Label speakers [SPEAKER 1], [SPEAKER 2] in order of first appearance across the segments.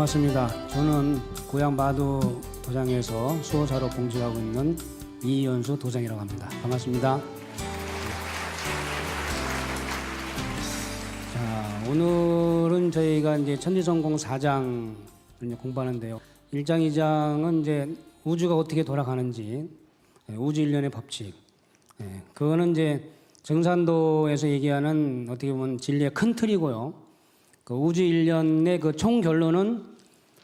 [SPEAKER 1] 반갑습니다. 저는 고향 마도 도장에서 수호사로 봉직하고 있는 이연수 도장이라고 합니다. 반갑습니다. 자, 오늘은 저희가 이제 천지성공 4장을 이제 공부하는데요. 1장, 2장은 이제 우주가 어떻게 돌아가는지, 우주 일련의 법칙. 그거는 이제 정산도에서 얘기하는 어떻게 보면 진리의 큰 틀이고요. 그 우주 일련의 그 총 결론은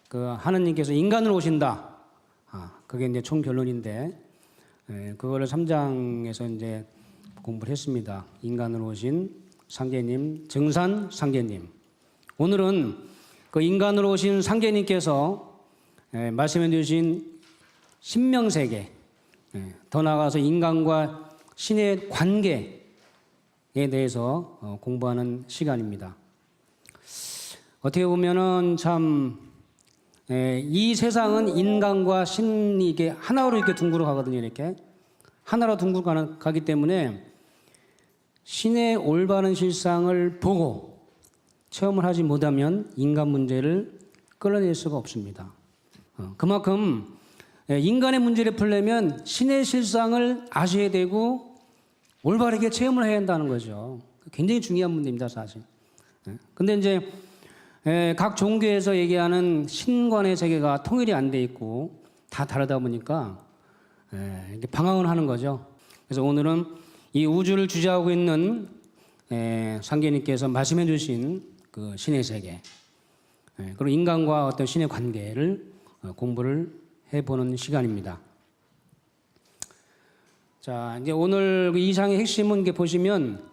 [SPEAKER 1] 그 하느님께서 인간으로 오신다. 그게 이제 총 결론인데, 그거를 3장에서 이제 공부를 했습니다. 인간으로 오신 상제님, 정산 상제님. 오늘은 그 인간으로 오신 상제님께서 말씀해 주신 신명세계, 더 나아가서 인간과 신의 관계에 대해서 공부하는 시간입니다. 어떻게 보면은 참, 이 세상은 인간과 신이 이게 하나로 이렇게 둥그러 가거든요. 이렇게 하나로 둥그러 가기 때문에 신의 올바른 실상을 보고 체험을 하지 못하면 인간 문제를 끌어낼 수가 없습니다. 그만큼 인간의 문제를 풀려면 신의 실상을 아셔야 되고 올바르게 체험을 해야 한다는 거죠. 굉장히 중요한 문제입니다, 사실. 근데 이제 각 종교에서 얘기하는 신관의 세계가 통일이 안 돼 있고 다 다르다 보니까 이렇게 방황을 하는 거죠. 그래서 오늘은 이 우주를 주재하고 있는 상계님께서 말씀해 주신 그 신의 세계, 그리고 인간과 어떤 신의 관계를 공부를 해보는 시간입니다. 자, 이제 오늘 이 장의 핵심은 이렇게 보시면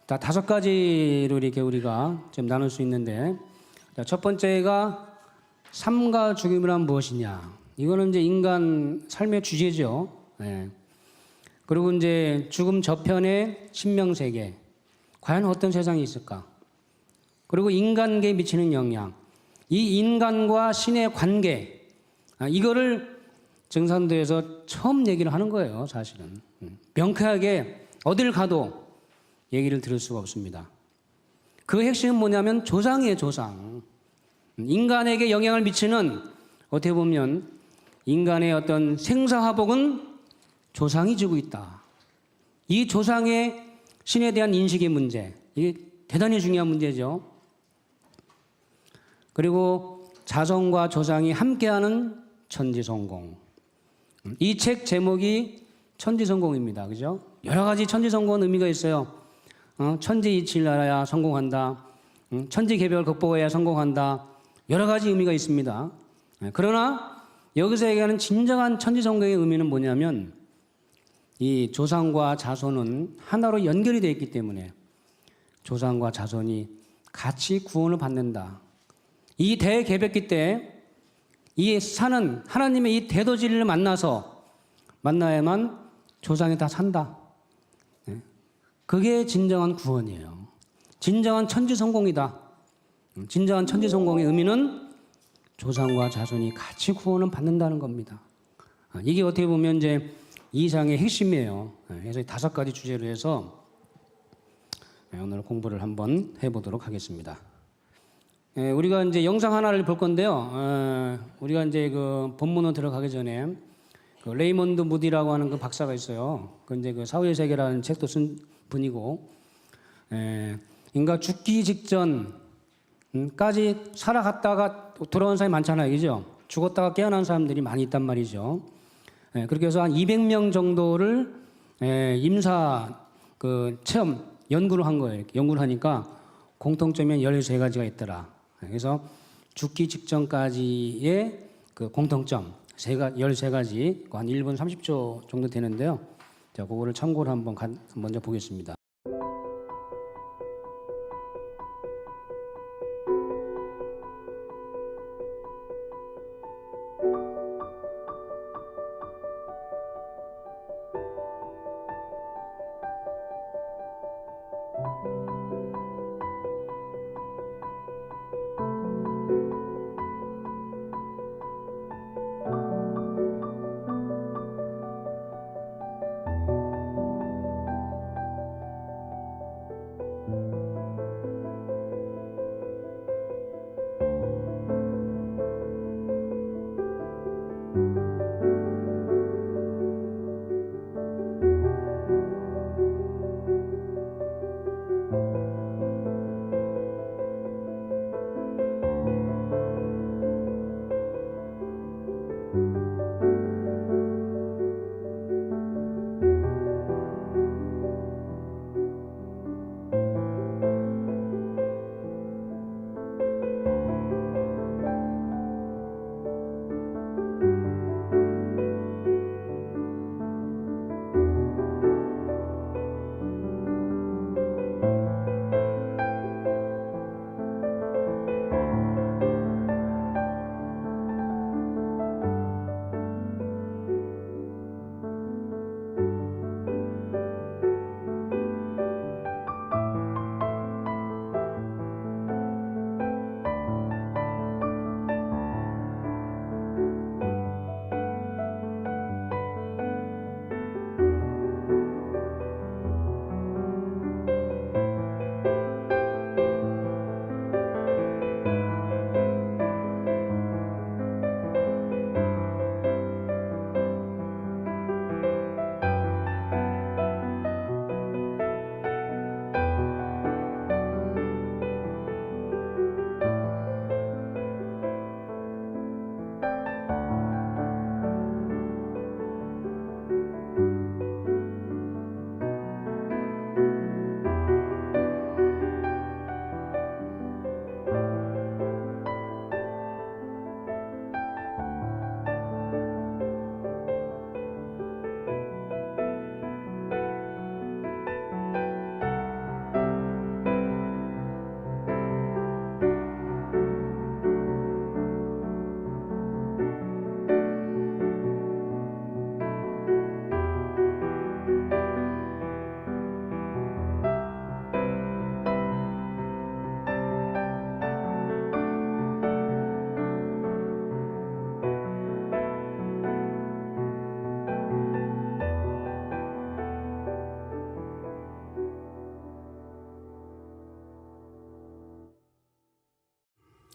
[SPEAKER 1] 다 5가지로 이렇게 우리가 좀 나눌 수 있는데, 자, 첫 번째가 삶과 죽음이란 무엇이냐. 이거는 이제 인간 삶의 주제죠. 그리고 이제 죽음 저편의 신명세계. 과연 어떤 세상이 있을까? 그리고 인간계에 미치는 영향. 이 인간과 신의 관계. 이거를 정산도에서 처음 얘기를 하는 거예요, 사실은. 명쾌하게 어딜 가도 얘기를 들을 수가 없습니다. 그 핵심은 뭐냐면 조상이에요, 조상. 인간에게 영향을 미치는, 어떻게 보면 인간의 어떤 생사화복은 조상이 지고 있다. 이 조상의 신에 대한 인식의 문제, 이게 대단히 중요한 문제죠. 그리고 자손과 조상이 함께하는 천지성공. 이 책 제목이 천지성공입니다. 그죠? 여러 가지 천지성공은 의미가 있어요. 천지이치를 알아야 성공한다. 천지개별 극복해야 성공한다. 여러 가지 의미가 있습니다. 그러나 여기서 얘기하는 진정한 천지성공의 의미는 뭐냐면 이 조상과 자손은 하나로 연결이 되어 있기 때문에 조상과 자손이 같이 구원을 받는다. 이 대개벽기 때 이 사는 하나님의 이 대도진리를 만나야만 조상이 다 산다. 그게 진정한 구원이에요. 진정한 천지성공이다. 진정한 천지성공의 의미는 조상과 자손이 같이 구원을 받는다는 겁니다. 이게 어떻게 보면 이제 이 장의 핵심이에요. 그래서 5가지 주제로 해서 오늘 공부를 한번 해보도록 하겠습니다. 우리가 이제 영상 하나를 볼 건데요. 우리가 이제 그 본문으로 들어가기 전에 그 레이먼드 무디라고 하는 그 박사가 있어요. 그 이제 그 사후의 세계라는 책도 쓴 분이고, 인간 죽기 직전까지 살아갔다가 돌아온 사람이 많잖아요, 그죠? 죽었다가 깨어난 사람들이 많이 있단 말이죠. 그렇게 해서 한 200명 정도를 임사 그 체험 연구를 한 거예요. 연구를 하니까 공통점이 13가지가 있더라. 그래서 죽기 직전까지의 그 공통점 13가지, 한 1분 30초 정도 되는데요. 자, 그거를 참고를 한번 먼저 보겠습니다.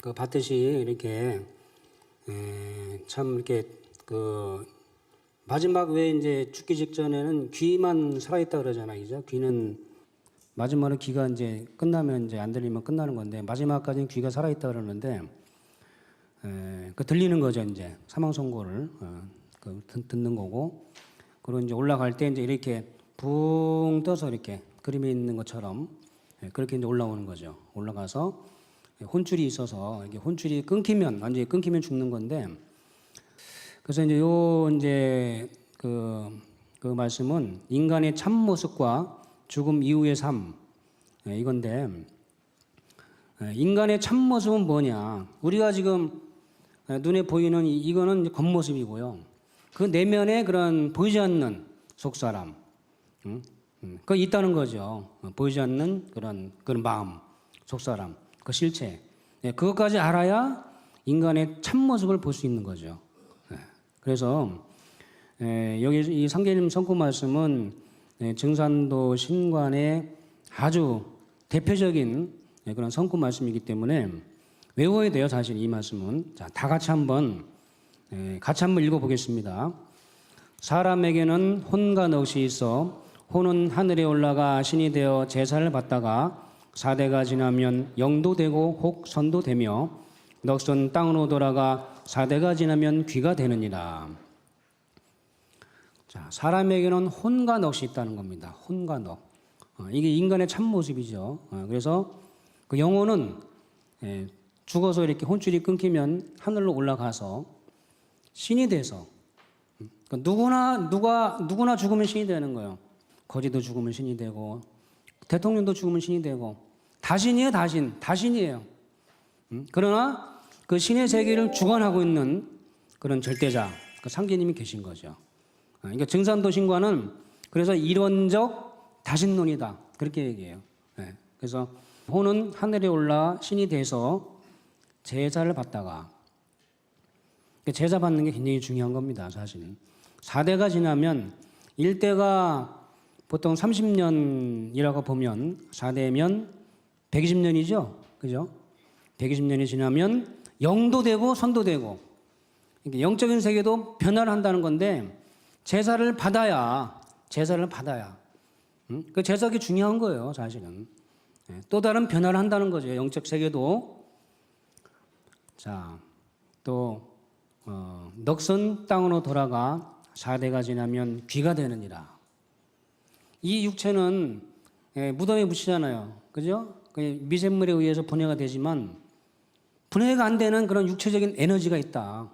[SPEAKER 1] 그 봤듯이 이렇게 참 이렇게 그 마지막 왜 이제 죽기 직전에는 귀만 살아있다 그러잖아요, 그죠? 귀는 마지막으로 귀가 이제 끝나면 이제 안 들리면 끝나는 건데 마지막까지는 귀가 살아있다 그러는데 그 들리는 거죠, 이제 사망 선고를 듣는 거고. 그리고 이제 올라갈 때 이제 이렇게 붕 떠서 이렇게 그림에 있는 것처럼 그렇게 이제 올라오는 거죠. 올라가서 혼줄이 있어서 이게 혼줄이 끊기면 완전히 끊기면 죽는 건데. 그래서 이제 그 말씀은 인간의 참 모습과 죽음 이후의 삶 이건데 인간의 참 모습은 뭐냐? 우리가 지금 눈에 보이는 이거는 겉모습이고요. 그 내면에 그런 보이지 않는 속사람, 그거 있다는 거죠. 보이지 않는 그런 마음, 속사람, 그 실체. 그것까지 알아야 인간의 참 모습을 볼 수 있는 거죠. 그래서 여기 이 상계님 선구 말씀은 증산도 신관의 아주 대표적인 그런 선구 말씀이기 때문에 외워야 돼요, 사실 이 말씀은. 자, 다 같이 한번 읽어보겠습니다. 사람에게는 혼과 넋이 있어 혼은 하늘에 올라가 신이 되어 제사를 받다가 4대가 지나면 영도 되고 혹 선도 되며 넋은 땅으로 돌아가 4대가 지나면 귀가 되느니라. 자, 사람에게는 혼과 넋이 있다는 겁니다. 혼과 넋. 이게 인간의 참 모습이죠. 그래서 그 영혼은 죽어서 이렇게 혼줄이 끊기면 하늘로 올라가서 신이 돼서 누구나 죽으면 신이 되는 거예요. 거지도 죽으면 신이 되고 대통령도 죽으면 신이 되고 다신이에요, 다신이에요. 그러나 그 신의 세계를 주관하고 있는 그런 절대자, 그 상계님이 계신 거죠. 그러니까 증산도 신과는 그래서 이론적 다신론이다 그렇게 얘기해요. 그래서 혼은 하늘에 올라 신이 돼서 제사를 받다가 제사 받는 게 굉장히 중요한 겁니다, 사실은. 4대가 지나면 1대가 보통 30년이라고 보면 4대면 120년이죠. 그죠? 120년이 지나면 영도 되고 선도 되고 영적인 세계도 변화를 한다는 건데 제사를 받아야 그 제사가 중요한 거예요, 사실은. 또 다른 변화를 한다는 거죠, 영적 세계도. 자, 또 넋은 땅으로 돌아가 4대가 지나면 귀가 되느니라. 이 육체는 무덤에 묻히잖아요, 그죠? 미생물에 의해서 분해가 되지만 분해가 안 되는 그런 육체적인 에너지가 있다.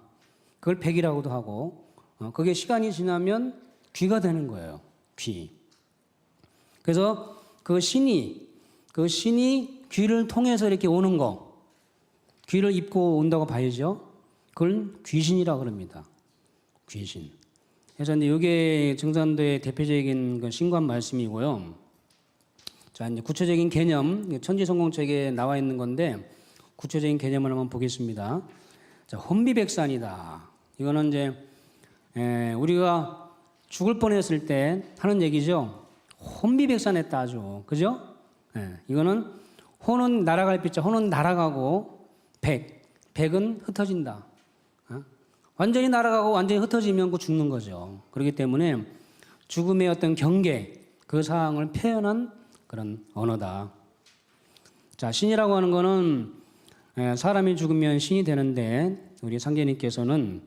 [SPEAKER 1] 그걸 백이라고도 하고 그게 시간이 지나면 귀가 되는 거예요, 귀. 그래서 그 신이 귀를 통해서 이렇게 오는 거, 귀를 입고 온다고 봐야죠. 그걸 귀신이라고 그럽니다. 귀신. 그래서 이제 이게 증산도의 대표적인 그 신관 말씀이고요. 자, 이제 구체적인 개념, 천지성공책에 나와 있는 건데 구체적인 개념을 한번 보겠습니다. 자, 혼비백산이다. 이거는 이제 우리가 죽을 뻔했을 때 하는 얘기죠. 혼비백산했다, 아주. 그죠? 이거는 혼은 날아갈 빛자, 혼은 날아가고 백은 흩어진다. 완전히 날아가고 완전히 흩어지면 그 죽는 거죠. 그렇기 때문에 죽음의 어떤 경계, 그 상황을 표현한 그런 언어다. 자, 신이라고 하는 거는 사람이 죽으면 신이 되는데 우리 상계님께서는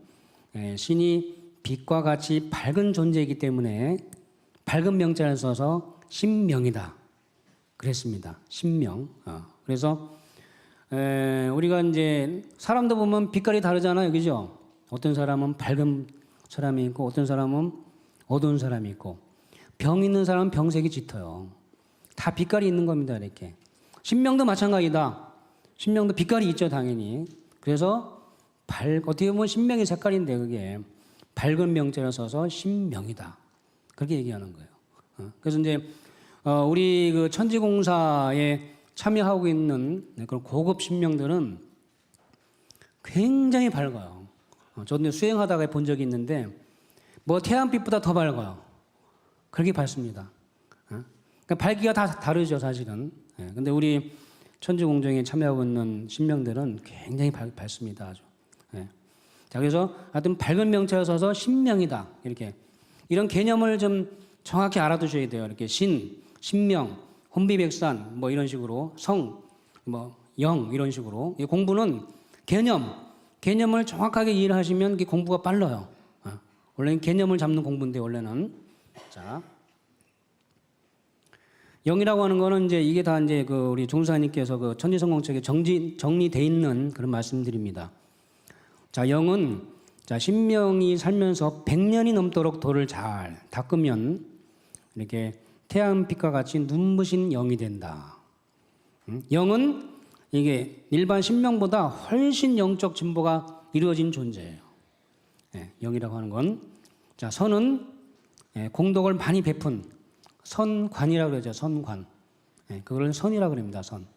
[SPEAKER 1] 신이 빛과 같이 밝은 존재이기 때문에 밝은 명자를 써서 신명이다 그랬습니다. 신명. 그래서 우리가 이제 사람도 보면 빛깔이 다르잖아요, 그죠? 어떤 사람은 밝은 사람이 있고 어떤 사람은 어두운 사람이 있고 병 있는 사람은 병색이 짙어요. 다 빛깔이 있는 겁니다, 이렇게. 신명도 마찬가지다. 신명도 빛깔이 있죠, 당연히. 그래서 어떻게 보면 신명의 색깔인데 그게 밝은 명자를 써서 신명이다. 그렇게 얘기하는 거예요. 그래서 이제 우리 그 천지공사에 참여하고 있는 그런 고급 신명들은 굉장히 밝아요. 저도 수행하다가 본 적이 있는데 뭐 태양빛보다 더 밝아요. 그렇게 밝습니다. 그러니까 밝기가 다 다르죠, 사실은. 근데 우리 천지공정에 참여하고 있는 신명들은 굉장히 밝습니다. 아주. 예. 자, 그래서 하여튼 밝은 명체가 서서 신명이다. 이렇게. 이런 개념을 좀 정확히 알아두셔야 돼요. 이렇게 신명, 혼비백산, 뭐 이런 식으로, 성, 뭐 영, 이런 식으로. 이 공부는 개념을 정확하게 이해를 하시면 이게 공부가 빨라요. 원래는 개념을 잡는 공부인데, 원래는. 자. 영이라고 하는 거는 이제 이게 다 이제 그 우리 종사님께서 그 천지성공책에 정리돼 있는 그런 말씀드립니다. 자, 영은 자, 신명이 살면서 100년이 넘도록 돌을 잘 닦으면 이렇게 태양빛과 같이 눈부신 영이 된다. 영은 이게 일반 신명보다 훨씬 영적 진보가 이루어진 존재예요. 예, 영이라고 하는 건. 자, 선은 공덕을 많이 베푼 선관이라고 그러죠. 선관. 예, 그걸 선이라고 그럽니다. 선.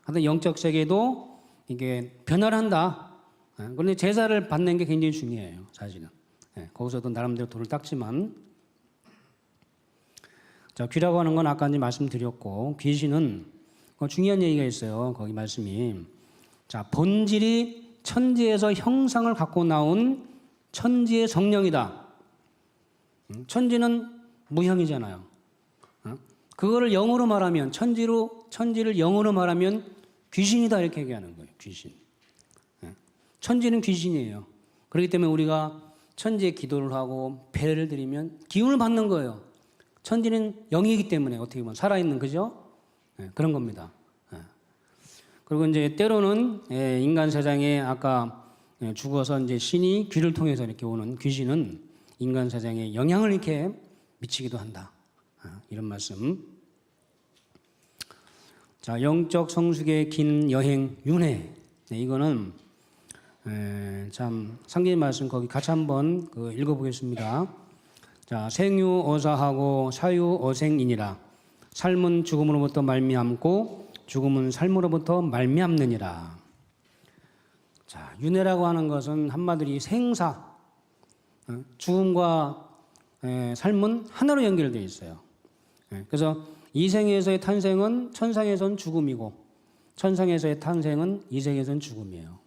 [SPEAKER 1] 하여튼 영적 세계도 이게 변화를 한다. 예, 그런데 제사를 받는 게 굉장히 중요해요. 사실은. 예, 거기서도 나름대로 돌을 닦지만. 자, 귀라고 하는 건 아까 이제 말씀드렸고, 귀신은 중요한 얘기가 있어요. 거기 말씀이. 자, 본질이 천지에서 형상을 갖고 나온 천지의 성령이다. 천지는 무형이잖아요. 그거를 영어로 말하면 천지를 영어로 말하면 귀신이다 이렇게 얘기하는 거예요. 귀신. 천지는 귀신이에요. 그렇기 때문에 우리가 천지에 기도를 하고 배를 드리면 기운을 받는 거예요. 천지는 영이기 때문에 어떻게 보면 살아있는 그죠? 그런 겁니다. 그리고 이제 때로는 인간 세상에 아까 죽어서 이제 신이 귀를 통해서 이렇게 오는 귀신은 인간 세상에 영향을 이렇게 미치기도 한다. 이런 말씀. 자, 영적 성숙의 긴 여행 윤회. 이거는 참 상계의 말씀 거기 같이 한번 읽어보겠습니다. 자, 생유어사하고 사유어생이니라. 삶은 죽음으로부터 말미암고 죽음은 삶으로부터 말미암느니라. 자, 윤회라고 하는 것은 한마디로 생사, 죽음과 삶은 하나로 연결되어 있어요. 그래서 이생에서의 탄생은 천상에서는 죽음이고 천상에서의 탄생은 이생에서는 죽음이에요.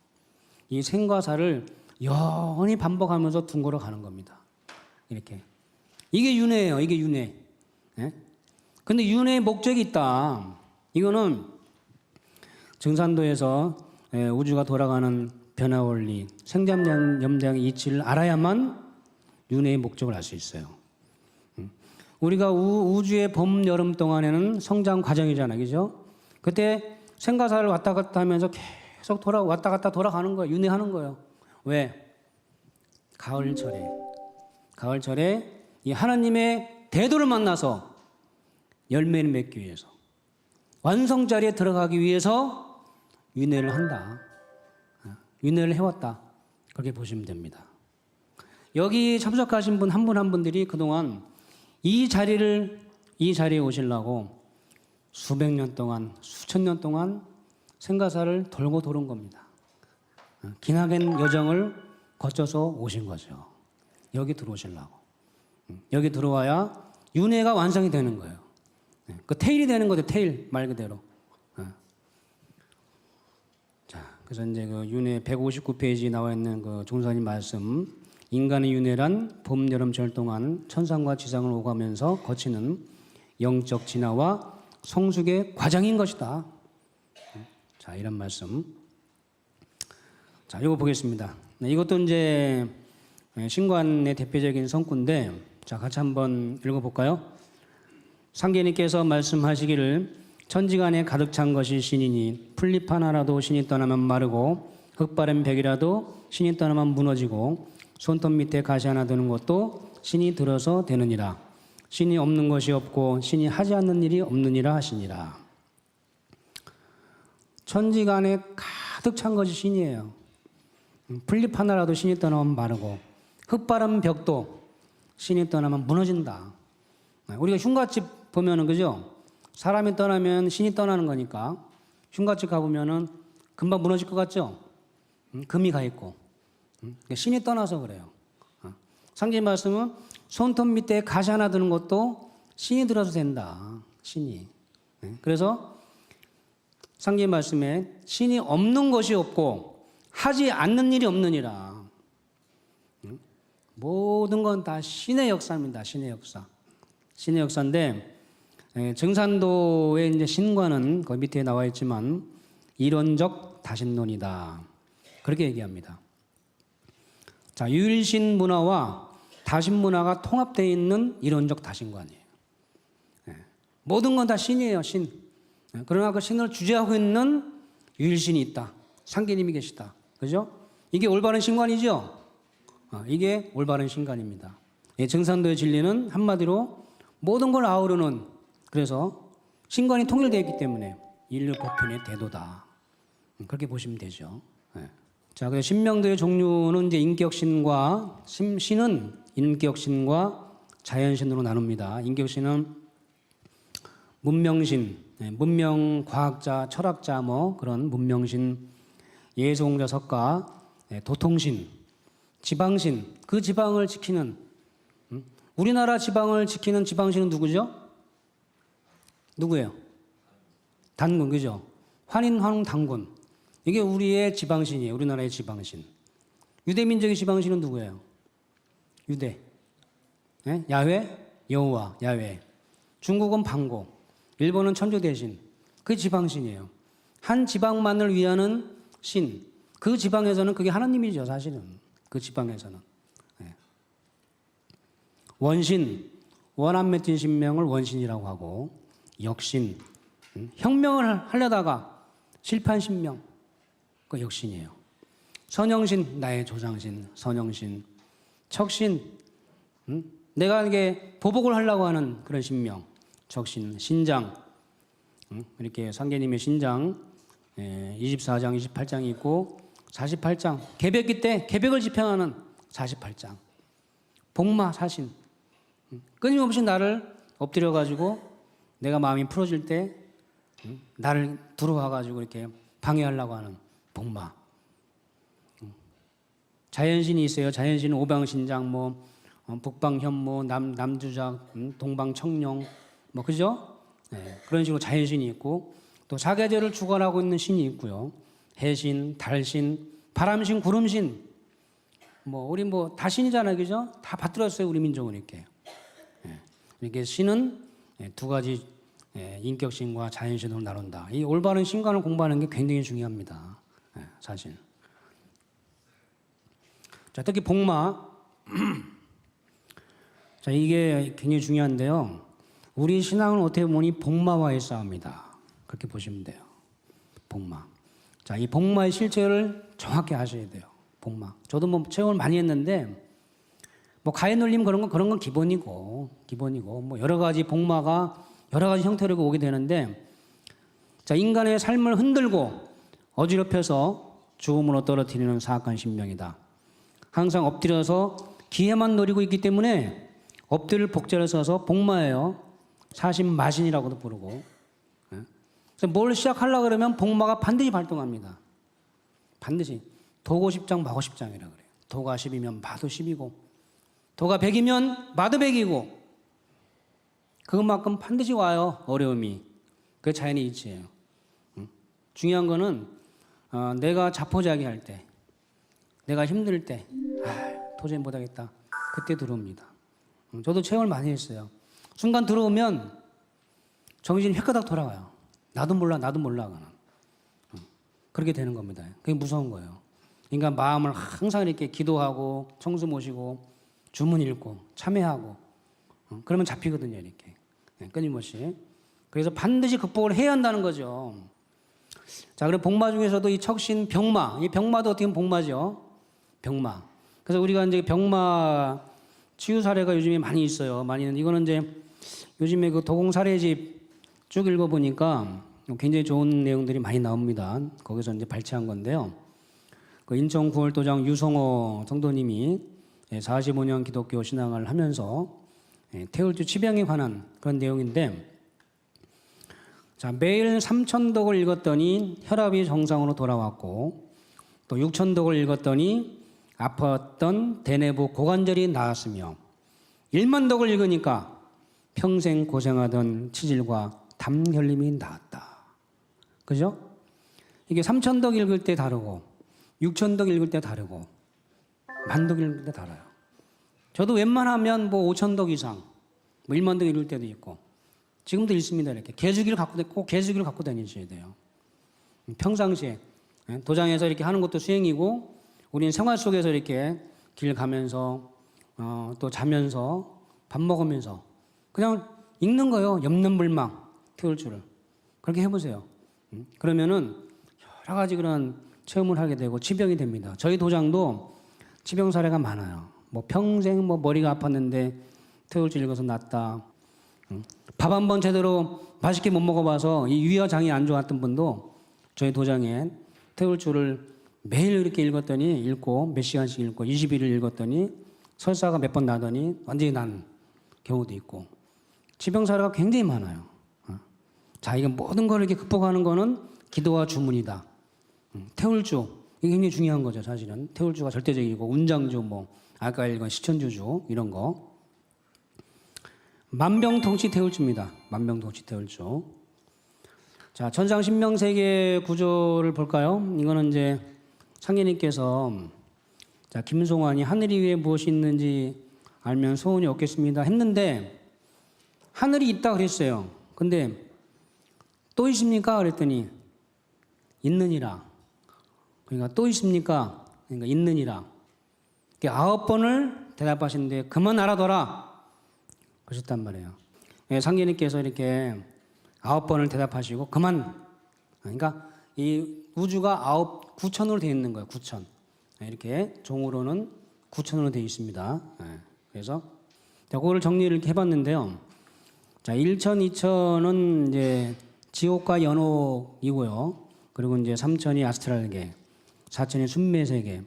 [SPEAKER 1] 이 생과 사를 영원히 반복하면서 둥글어 가는 겁니다. 이렇게. 이게 윤회예요. 이게 윤회. 근데 윤회의 목적이 있다. 이거는 증산도에서 우주가 돌아가는 변화 원리, 생장염대왕의 이치를 알아야만 윤회의 목적을 알 수 있어요. 우리가 우주의 봄, 여름 동안에는 성장 과정이잖아요. 그죠? 그때 생과사를 왔다 갔다 하면서 계속 왔다 갔다 돌아가는 거예요. 윤회하는 거예요. 왜? 가을철에 이 하나님의 대도를 만나서 열매를 맺기 위해서 완성 자리에 들어가기 위해서 윤회를 한다. 윤회를 해왔다. 그렇게 보시면 됩니다. 여기 참석하신 분 한 분 한 분들이 그동안 이 자리에 오시려고 수백 년 동안, 수천 년 동안 생가사를 돌고 도는 겁니다. 기나긴 여정을 거쳐서 오신 거죠. 여기 들어오시려고. 여기 들어와야 윤회가 완성이 되는 거예요. 그 테일이 되는 거죠. 테일 말 그대로. 자, 그래서 이제 그 윤회 159페이지에 나와 있는 그 종사님 말씀. 인간의 윤회란 봄, 여름, 절 동안 천상과 지상을 오가면서 거치는 영적 진화와 성숙의 과정인 것이다. 자, 이런 말씀. 자, 이거 보겠습니다. 이것도 이제 신관의 대표적인 성구인데, 자, 같이 한번 읽어볼까요? 상계님께서 말씀하시기를 천지간에 가득 찬 것이 신이니 풀잎 하나라도 신이 떠나면 마르고 흙바른 벽이라도 신이 떠나면 무너지고 손톱 밑에 가시 하나 드는 것도 신이 들어서 되느니라. 신이 없는 것이 없고 신이 하지 않는 일이 없느니라 하시니라. 천지간에 가득 찬 것이 신이에요. 풀잎 하나라도 신이 떠나면 마르고 흙바른 벽도 신이 떠나면 무너진다. 우리가 흉갓집 보면은 그죠? 사람이 떠나면 신이 떠나는 거니까 흉갓집 가보면은 금방 무너질 것 같죠? 금이 가 있고 신이 떠나서 그래요. 상제의 말씀은 손톱 밑에 가시 하나 드는 것도 신이 들어서 된다. 신이. 그래서 상계 말씀에 신이 없는 것이 없고 하지 않는 일이 없느니라. 모든 건 다 신의 역사입니다. 신의 역사. 신의 역사인데 증산도의 이제 신과는 그 밑에 나와 있지만 이론적 다신론이다. 그렇게 얘기합니다. 자, 유일신 문화와 다신 문화가 통합되어 있는 이론적 다신관이에요. 모든 건 다 신이에요, 신. 그러나 그 신을 주재하고 있는 유일신이 있다. 상계님이 계시다. 그죠? 이게 올바른 신관이죠? 이게 올바른 신관입니다. 증산도의 진리는 한마디로 모든 걸 아우르는, 그래서 신관이 통일되어 있기 때문에 인류 보편의 대도다. 그렇게 보시면 되죠. 자, 그래서 신명도의 종류는 이제 인격신과 신은 인격신과 자연신으로 나눕니다. 인격신은 문명신, 문명 과학자, 철학자 뭐 그런 문명신, 예수공자 석가, 도통신, 지방신, 그 지방을 지키는, 우리나라 지방을 지키는 지방신은 누구죠? 누구예요? 단군, 그죠? 환인, 환웅, 단군. 이게 우리의 지방신이에요. 우리나라의 지방신. 유대민족의 지방신은 누구예요? 유대. 네? 야훼, 여호와, 야훼. 중국은 방고, 일본은 천주대신. 그게 지방신이에요. 한 지방만을 위하는 신. 그 지방에서는 그게 하나님이죠, 사실은. 그 지방에서는. 네. 원신, 원한 맺힌 신명을 원신이라고 하고, 역신, 혁명을 하려다가 실패한 신명, 그 역신이에요. 선영신, 나의 조상신, 선영신. 척신, 내가 이게 보복을 하려고 하는 그런 신명, 척신. 신장, 이렇게 상계님의 신장 24장, 28장이 있고 48장, 개벽기 때 개벽을 집행하는 48장. 복마, 사신. 끊임없이 나를 엎드려가지고 내가 마음이 풀어질 때 나를 들어와가지고 이렇게 방해하려고 하는 복마. 자연신이 있어요. 자연신은 오방신장, 뭐 북방현모, 남주작, 동방청룡, 뭐 그죠? 네, 그런 식으로 자연신이 있고 또 사계절을 주관하고 있는 신이 있고요. 해신, 달신, 바람신, 구름신. 뭐 우리 뭐 다 신이잖아요, 그죠? 다 받들었어요, 우리 민족은 이렇게. 네, 이렇게 신은 두 가지 인격신과 자연신으로 나눈다. 이 올바른 신관을 공부하는 게 굉장히 중요합니다. 네, 사실. 자, 특히 복마. 자, 이게 굉장히 중요한데요. 우리 신앙은 어떻게 보니 복마와의 싸움이다. 그렇게 보시면 돼요. 복마. 자, 이 복마의 실체를 정확히 아셔야 돼요. 복마. 저도 뭐 체험을 많이 했는데, 뭐 가해 눌림 그런 건 기본이고, 뭐 여러 가지 복마가 여러 가지 형태로 오게 되는데, 자, 인간의 삶을 흔들고 어지럽혀서 죽음으로 떨어뜨리는 사악한 신명이다. 항상 엎드려서 기회만 노리고 있기 때문에 엎드릴 복자를 써서 복마예요. 사신마신이라고도 부르고. 그래서 뭘 시작하려고 그러면 복마가 반드시 발동합니다. 반드시. 도고 10장 마고 10장이라 그래요. 도가 10이면 마도 10이고 도가 100이면 마도 100이고 그것만큼 반드시 와요. 어려움이. 그게 자연의 이치예요. 중요한 거는 내가 자포자기할 때, 내가 힘들 때, 도저히 못하겠다. 그때 들어옵니다. 저도 체험을 많이 했어요. 순간 들어오면 정신이 획가닥 돌아가요. 나도 몰라. 그렇게 되는 겁니다. 그게 무서운 거예요. 그러니까 마음을 항상 이렇게 기도하고 청수 모시고 주문 읽고 참회하고 그러면 잡히거든요. 이렇게 끊임없이. 그래서 반드시 극복을 해야 한다는 거죠. 자, 그럼 복마 중에서도 이 척신, 병마. 이 병마도 어떻게 보면 복마죠. 병마. 그래서 우리가 이제 병마 치유 사례가 요즘에 많이 있어요. 많이 있는데 이거는 이제 요즘에 그 도공 사례집 쭉 읽어보니까 굉장히 좋은 내용들이 많이 나옵니다. 거기서 이제 발췌한 건데요. 그 인천 구월도장 유성호 성도님이 45년 기독교 신앙을 하면서 태울주 치병에 관한 그런 내용인데, 자, 매일 3,000독을 읽었더니 혈압이 정상으로 돌아왔고, 또 6,000독을 읽었더니 아팠던 대뇌부 고관절이 나았으며, 10,000독을 읽으니까 평생 고생하던 치질과 담혈림이 나았다. 그죠? 이게 3천덕 읽을 때 다르고 6천덕 읽을 때 다르고 만덕 읽을 때 달라요. 저도 웬만하면 뭐 5천덕 이상, 뭐 1만덕 읽을 때도 있고 지금도 읽습니다. 이렇게 개수기를 꼭 개수기를 갖고 다니셔야 돼요. 평상시에 도장에서 이렇게 하는 것도 수행이고 우리는 생활 속에서 이렇게 길 가면서 또 자면서 밥 먹으면서 그냥 읽는 거예요. 염름불망 태울주를 그렇게 해보세요. 그러면은 여러 가지 그런 체험을 하게 되고 치병이 됩니다. 저희 도장도 치병 사례가 많아요. 뭐 평생 뭐 머리가 아팠는데 태울주 읽어서 낫다. 밥 한 번 제대로 맛있게 못 먹어봐서 이 위화장이 안 좋았던 분도 저희 도장에 태울주를 매일 이렇게 읽고 몇 시간씩 읽고 20일을 읽었더니 설사가 몇 번 나더니 완전히 난 경우도 있고 치병 사례가 굉장히 많아요. 자, 이게 모든 걸 이렇게 극복하는 거는 기도와 주문이다. 태울주 이게 굉장히 중요한 거죠. 사실은 태울주가 절대적이고 운장주 뭐 아까 읽은 시천주주 이런 거 만병통치 태울주입니다. 만병통치 태울주. 자, 천상신명세계 구조를 볼까요? 이거는 이제 상계님께서 자, 김송환이 하늘이 위에 무엇이 있는지 알면 소원이 없겠습니다 했는데 하늘이 있다 그랬어요. 근데 또 있습니까? 그랬더니 있느니라. 그러니까 또 있습니까? 그러니까 있느니라. 9번을 대답하시는데 그만 알아둬라 그러셨단 말이에요. 상계님께서 이렇게 9번을 대답하시고 그만. 그러니까 이 우주가 9천으로 되어 있는 거예요. 9천. 이렇게 종으로는 9천으로 되어 있습니다. 그래서 자, 그거를 정리를 이렇게 해봤는데요. 자, 1천, 2천은 이제 지옥과 연옥이고요. 그리고 이제 3천이 아스트랄계, 4천이 순매세계.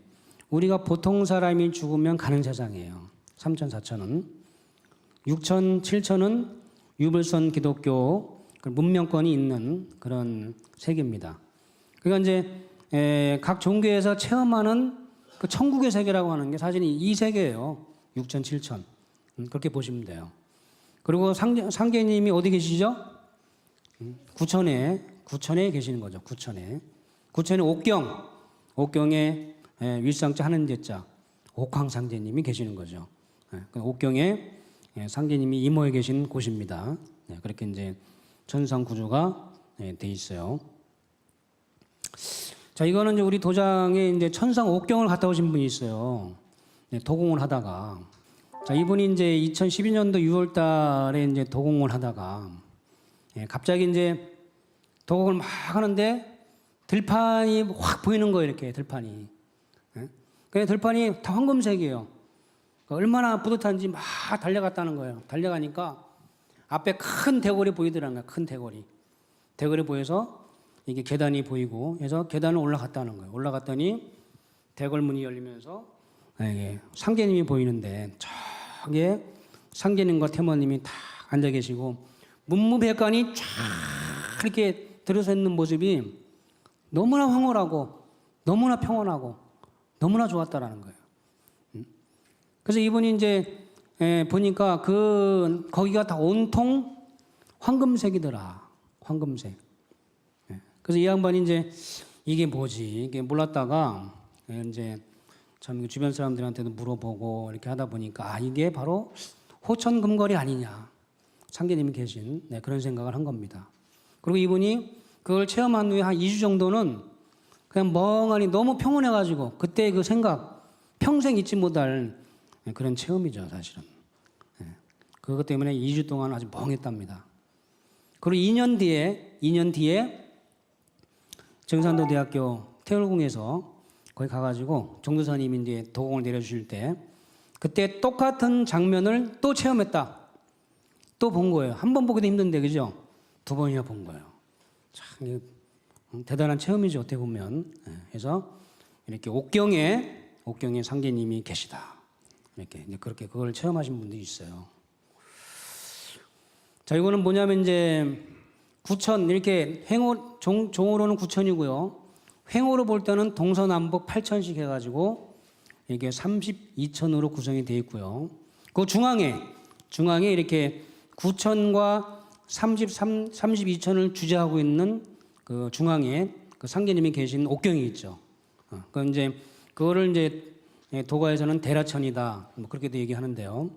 [SPEAKER 1] 우리가 보통 사람이 죽으면 가는 세상이에요. 3천, 4천은. 6천, 7천은 유불선 기독교 문명권이 있는 그런 세계입니다. 그러니까 이제 각 종교에서 체험하는 그 천국의 세계라고 하는 게 사실 이 세계예요. 6천, 7천. 그렇게 보시면 돼요. 그리고 상계님이 어디 계시죠? 9천에 계시는 거죠. 9천에 옥경에 윗상자 하는 데자 옥황상제님이 계시는 거죠. 옥경에 상제님이 이모에 계신 곳입니다. 그렇게 이제 천상 구조가 돼 있어요. 자, 이거는 이제 우리 도장에 이제 천상 옥경을 갔다 오신 분이 있어요. 도공을 하다가 자, 이분이 이제 2012년도 6월 달에 이제 도공을 하다가 갑자기 이제 도공을 막 하는데 들판이 확 보이는 거예요. 이렇게 들판이. 그 들판이 다 황금색이에요. 얼마나 뿌듯한지 막 달려갔다는 거예요. 달려가니까 앞에 큰 대궐이 보이더라고요. 큰 대궐이. 대궐이 보여서 이게 계단이 보이고 해서 계단을 올라갔다는 거예요. 올라갔더니 대궐 문이 열리면서 상제님이 보이는데 저기에 상제님과 태모님이 다 앉아 계시고 문무백관이 쫙 이렇게 들어서 있는 모습이 너무나 황홀하고 너무나 평온하고 너무나 좋았다라는 거예요. 그래서 이분이 이제 보니까 거기가 다 온통 황금색이더라. 황금색. 그래서 이 양반이 이제 이게 뭐지? 이게 몰랐다가 이제 참 주변 사람들한테도 물어보고 이렇게 하다 보니까 이게 바로 호천금걸이 아니냐. 상계님이 계신 그런 생각을 한 겁니다. 그리고 이분이 그걸 체험한 후에 한 2주 정도는 그냥 멍하니 너무 평온해가지고 그때 그 생각 평생 잊지 못할 그런 체험이죠, 사실은. 그것 때문에 2주 동안 아주 멍했답니다. 그리고 2년 뒤에 정산도 대학교 태울궁에서 거기 가가지고 종도사님이 이제 도공을 내려주실 때 그때 똑같은 장면을 또 체험했다. 또 본 거예요. 한 번 보기도 힘든데, 그죠? 2번이나 본 거예요. 참 대단한 체험이죠, 어떻게 보면. 그래서 이렇게 옥경에 상제님이 계시다. 이렇게 이제 그렇게 그걸 체험하신 분들이 있어요. 자, 이거는 뭐냐면 이제 9천 이렇게 종으로는 9천이고요. 횡호로 볼 때는 동서남북 8천씩 해가지고 이게 32천으로 구성이 되어 있고요. 그 중앙에 이렇게 9천과 32천을 주재하고 있는 그 중앙에 그 상계님이 계신 옥경이 있죠. 그 이제 그거를 이제 도가에서는 대라천이다 뭐 그렇게도 얘기하는데요.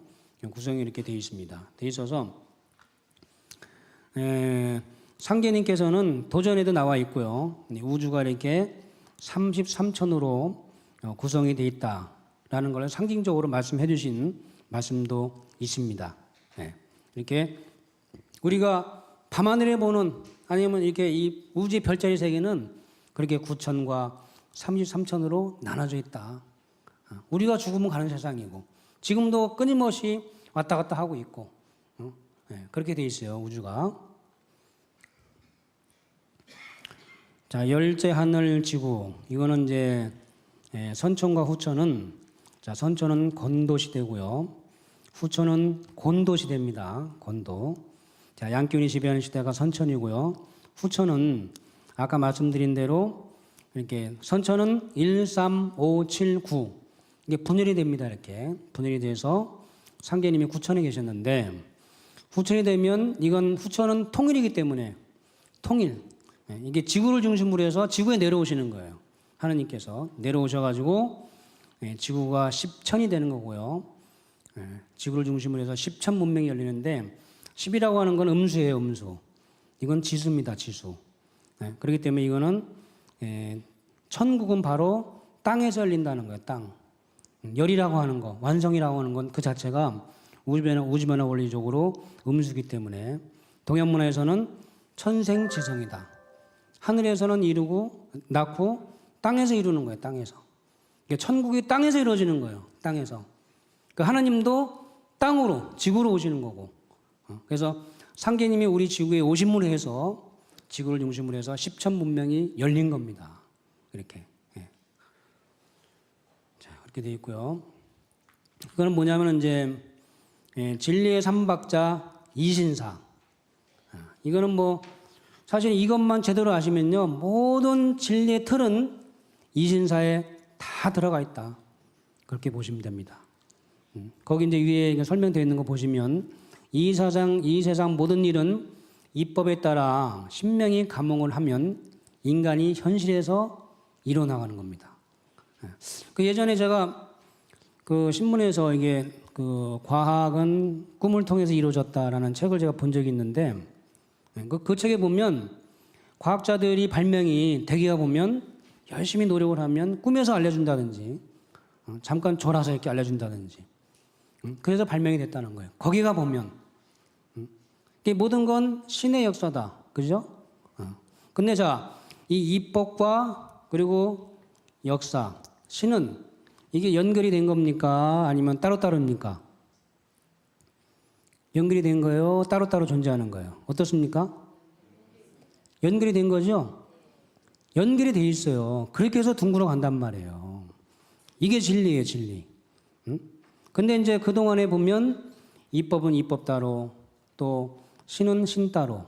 [SPEAKER 1] 구성이 이렇게 되어 있습니다. 되어 있어서 상계님께서는 도전에도 나와 있고요. 우주가 이렇게 33천으로 구성이 되어 있다라는 걸 상징적으로 말씀해 주신 말씀도 있습니다. 이렇게 우리가 밤하늘에 보는 아니면 이렇게 이 우주의 별자리 세계는 그렇게 9천과 33천으로 나눠져 있다. 우리가 죽으면 가는 세상이고 지금도 끊임없이 왔다 갔다 하고 있고 그렇게 돼 있어요. 우주가. 자, 열째 하늘 지구 이거는 이제 선천과 후천은 자 선천은 건도 시대고요. 후천은 곤도 시대입니다. 곤도. 자, 양기운이 지배하는 시대가 선천이고요. 후천은 아까 말씀드린 대로 이렇게 선천은 1, 3, 5, 7, 9 이게 분열이 됩니다. 이렇게 분열이 돼서 상계님이 후천에 계셨는데 후천이 되면 이건 후천은 통일이기 때문에 통일 이게 지구를 중심으로 해서 지구에 내려오시는 거예요. 하느님께서 내려오셔가지고 지구가 10천이 되는 거고요. 지구를 중심으로 해서 10천 문명이 열리는데 10이라고 하는 건 음수예요. 음수. 이건 지수입니다. 지수. 그렇기 때문에 이거는 천국은 바로 땅에서 열린다는 거예요. 땅. 열이라고 하는 거, 완성이라고 하는 건 그 자체가 우주변화 원리적으로 음수기 때문에 동양문화에서는 천생지성이다. 하늘에서는 이루고 낳고 땅에서 이루는 거예요. 땅에서. 천국이 땅에서 이루어지는 거예요. 땅에서. 그 하나님도 땅으로 지구로 오시는 거고. 그래서 상계님이 우리 지구에 오심으로 해서 지구를 중심으로 해서 10천 문명이 열린 겁니다. 이렇게. 자, 그렇게 되어 있고요. 그거는 뭐냐면 이제 진리의 삼박자 이신사. 이거는 뭐 사실 이것만 제대로 아시면요 모든 진리의 틀은 이신사에 다 들어가 있다. 그렇게 보시면 됩니다. 거기 이제 위에 설명되어 있는 거 보시면 이 세상 모든 일은 이법에 따라 신명이 감응을 하면 인간이 현실에서 이뤄나가는 겁니다. 그 예전에 제가 그 신문에서 이게 그 과학은 꿈을 통해서 이루어졌다라는 책을 제가 본 적이 있는데 그 책에 보면 과학자들이 발명이 되기가 보면 열심히 노력을 하면 꿈에서 알려준다든지 잠깐 졸아서 이렇게 알려준다든지 그래서 발명이 됐다는 거예요. 거기가 보면 모든 건 신의 역사다. 그죠? 근데 자, 이 이법과 그리고 역사, 신은 이게 연결이 된 겁니까? 아니면 따로따로입니까? 연결이 된 거예요? 따로따로 존재하는 거예요? 어떻습니까? 연결이 된 거죠? 연결이 돼 있어요. 그렇게 해서 둥그러 간단 말이에요. 이게 진리예요, 진리. 근데 이제 그동안에 보면 이법은 이법 따로, 또 신은 신 따로,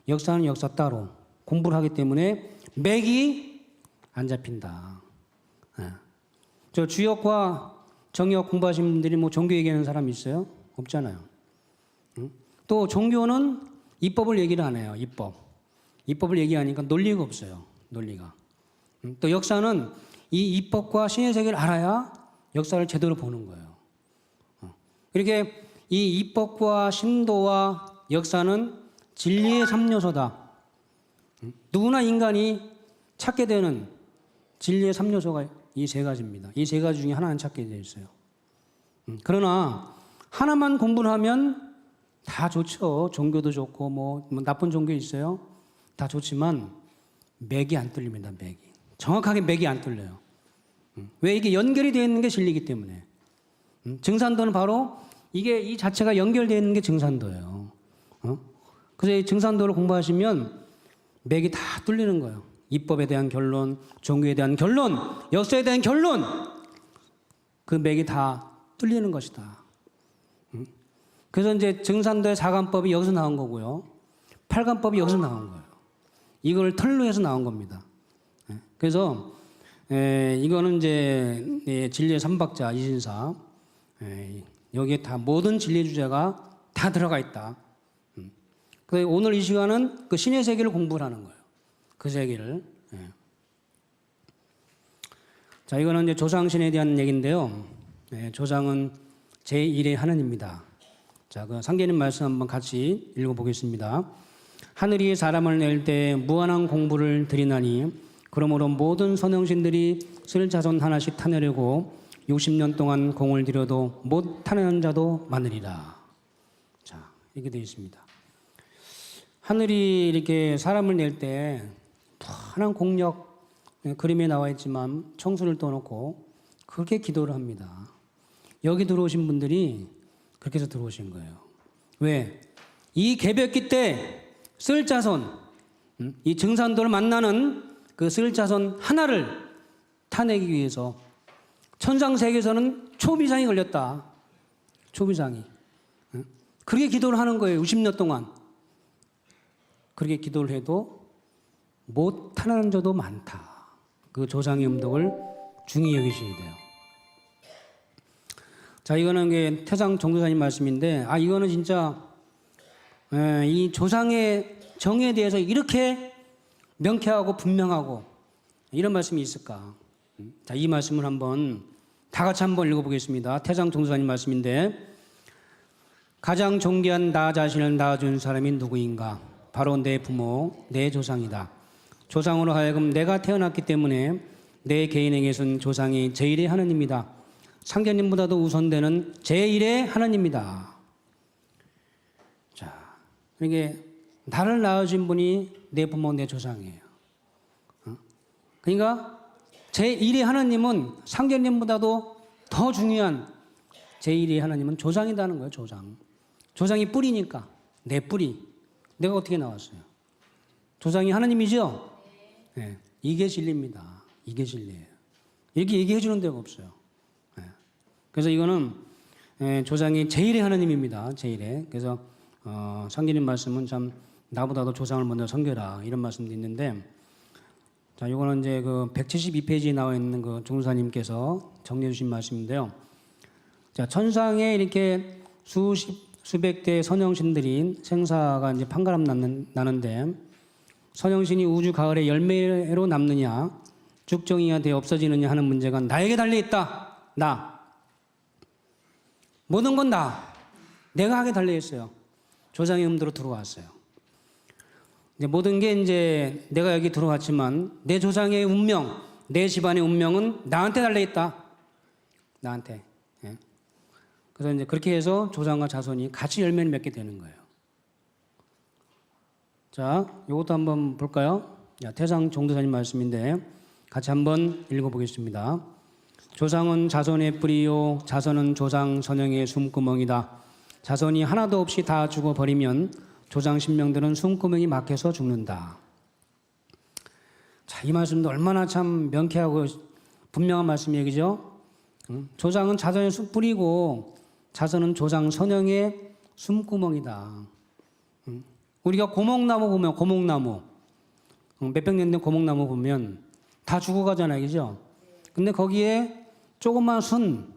[SPEAKER 1] 역사는 역사 따로 공부를 하기 때문에 맥이 안 잡힌다. 저 주역과 정역 공부하신 분들이 뭐 종교 얘기하는 사람 있어요? 없잖아요. 또 종교는 이법을 얘기를 안 해요. 이법을 얘기하니까 논리가 없어요. 논리가. 또 역사는 이 이법과 신의 세계를 알아야 역사를 제대로 보는 거예요. 이렇게 이 이법과 신도와 역사는 진리의 3요소다. 누구나 인간이 찾게 되는 진리의 3요소가 이 세 가지입니다. 이 세 가지 중에 하나는 찾게 되어 있어요. 그러나 하나만 공부를 하면 다 좋죠. 종교도 좋고 뭐 나쁜 종교 있어요. 다 좋지만 맥이 안 뚫립니다. 맥이. 정확하게 맥이 안 뚫려요. 왜? 이게 연결이 되어 있는 게 진리이기 때문에. 증산도는 바로 이게 이 자체가 연결되어 있는 게 증산도예요. 그래서 이 증산도를 공부하시면 맥이 다 뚫리는 거예요. 이법에 대한 결론, 종교에 대한 결론, 역사에 대한 결론, 그 맥이 다 뚫리는 것이다. 그래서 이제 증산도의 4간법이 여기서 나온 거고요. 8간법이 여기서 나온 거예요. 이걸 털로 해서 나온 겁니다. 그래서 이거는 이제 진리의 삼박자 이신사, 여기에 다 모든 진리의 주제가 다 들어가 있다. 그래서 오늘 이 시간은 그 신의 세계를 공부를 하는 거예요. 그 세계를. 자, 이거는 이제 조상신에 대한 얘기인데요. 조상은 제1의 하나님입니다. 자, 그 상계님 말씀 한번 같이 읽어보겠습니다. 하늘이 사람을 낼 때 무한한 공부를 들이나니 그러므로 모든 선형신들이 쓸 자손 하나씩 타내려고 60년 동안 공을 들여도 못 타내는 자도 많으리라. 자, 이렇게 되어 있습니다. 하늘이 이렇게 사람을 낼 때 무한한 공력, 그림에 나와 있지만 청수를 떠놓고 그렇게 기도를 합니다. 여기 들어오신 분들이 그렇게 해서 들어오신 거예요. 왜? 이 개벽기 때 쓸 자손, 이 증산도를 만나는 그 쓸 자손 하나를 타내기 위해서 천상세계에서는 초비상이 걸렸다. 초비상이. 그렇게 기도를 하는 거예요. 60년 동안. 그렇게 기도를 해도 못 타내는 자도 많다. 그 조상의 음덕을 중히 여기셔야 돼요. 자, 이거는 태상 정도사님 말씀인데, 이거는 진짜 이 조상의 정에 대해서 이렇게 명쾌하고 분명하고 이런 말씀이 있을까? 자, 이 말씀을 다 같이 한번 읽어보겠습니다. 태상 정도사님 말씀인데, 가장 존귀한 나 자신을 낳아준 사람이 누구인가? 바로 내 부모, 내 조상이다. 조상으로 하여금 내가 태어났기 때문에 내 개인에게선 조상이 제1의 하나님이다. 상견님보다도 우선되는 제1의 하나님이다. 자, 이게 나를 낳아준 분이 내 부모, 내 조상이에요. 그러니까 제1의 하나님은 상견님보다도 더 중요한 제1의 하나님은 조상이라는 거예요. 조상. 조상이 뿌리니까 내 뿌리. 내가 어떻게 나왔어요? 조상이 하나님이죠? 네, 이게 진리입니다. 이게 진리예요. 이렇게 얘기해 주는 데가 없어요. 네. 그래서 이거는 조상이 제1의 하나님입니다. 제1의. 그래서 상기님 말씀은 참 나보다도 조상을 먼저 섬겨라 이런 말씀도 있는데, 자, 이거는 이제 그 172페이지에 나와 있는 그 종사님께서 정리해 주신 말씀인데요. 자, 천상에 이렇게 수백 대의 선형신들이 생사가 이제 판가름 나는데, 선형신이 우주 가을의 열매로 남느냐, 죽정이가 되어 없어지느냐 하는 문제가 나에게 달려 있다. 나. 모든 건 내가 하게 달려 있어요. 조상의 음도로 들어왔어요. 이제 모든 게 이제 내가 여기 들어왔지만 내 조상의 운명, 내 집안의 운명은 나한테 달려 있다. 나한테. 예. 그래서 이제 그렇게 해서 조상과 자손이 같이 열매를 맺게 되는 거예요. 자, 이것도 한번 볼까요? 태상 종도사님 말씀인데 같이 한번 읽어보겠습니다. 조상은 자손의 뿌리요, 자손은 조상 선형의 숨구멍이다. 자손이 하나도 없이 다 죽어버리면 조상 신명들은 숨구멍이 막혀서 죽는다. 자, 이 말씀도 얼마나 참 명쾌하고 분명한 말씀 얘기죠. 조상은 자손의 뿌리고 자손은 조상 선형의 숨구멍이다. 우리가 고목나무 보면, 고목나무 몇백 년 된 고목나무 보면 다 죽어가잖아요, 그죠? 근데 거기에 조그만 순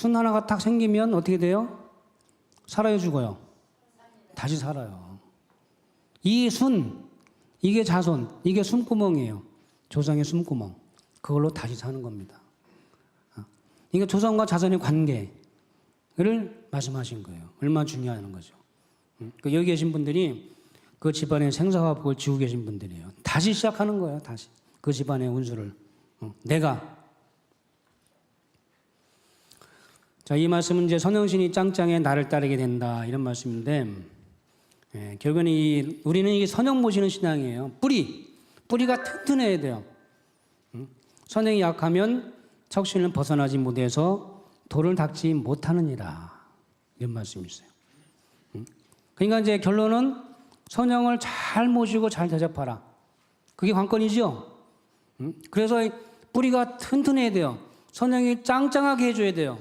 [SPEAKER 1] 하나가 딱 생기면 어떻게 돼요? 살아요, 죽어요? 다시 살아요. 이 이게 자손, 이게 숨구멍이에요. 조상의 숨구멍. 그걸로 다시 사는 겁니다. 이게 조상과 자손의 관계를 말씀하신 거예요. 얼마나 중요한 거죠. 여기 계신 분들이 그 집안의 생사화복을 지고 계신 분들이에요. 다시 시작하는 거예요. 다시 그 집안의 운수를 내가. 자, 이 말씀은 이제 선형신이 짱짱해 나를 따르게 된다 이런 말씀인데, 결국은 우리는 이게 선형 모시는 신앙이에요. 뿌리가 튼튼해야 돼요. 선형이 약하면 척신을 벗어나지 못해서 돌을 닦지 못하느니라 이런 말씀이 있어요. 그러니까 이제 결론은 선형을 잘 모시고 잘 대접하라. 그게 관건이죠. 그래서 뿌리가 튼튼해야 돼요. 선형이 짱짱하게 해줘야 돼요.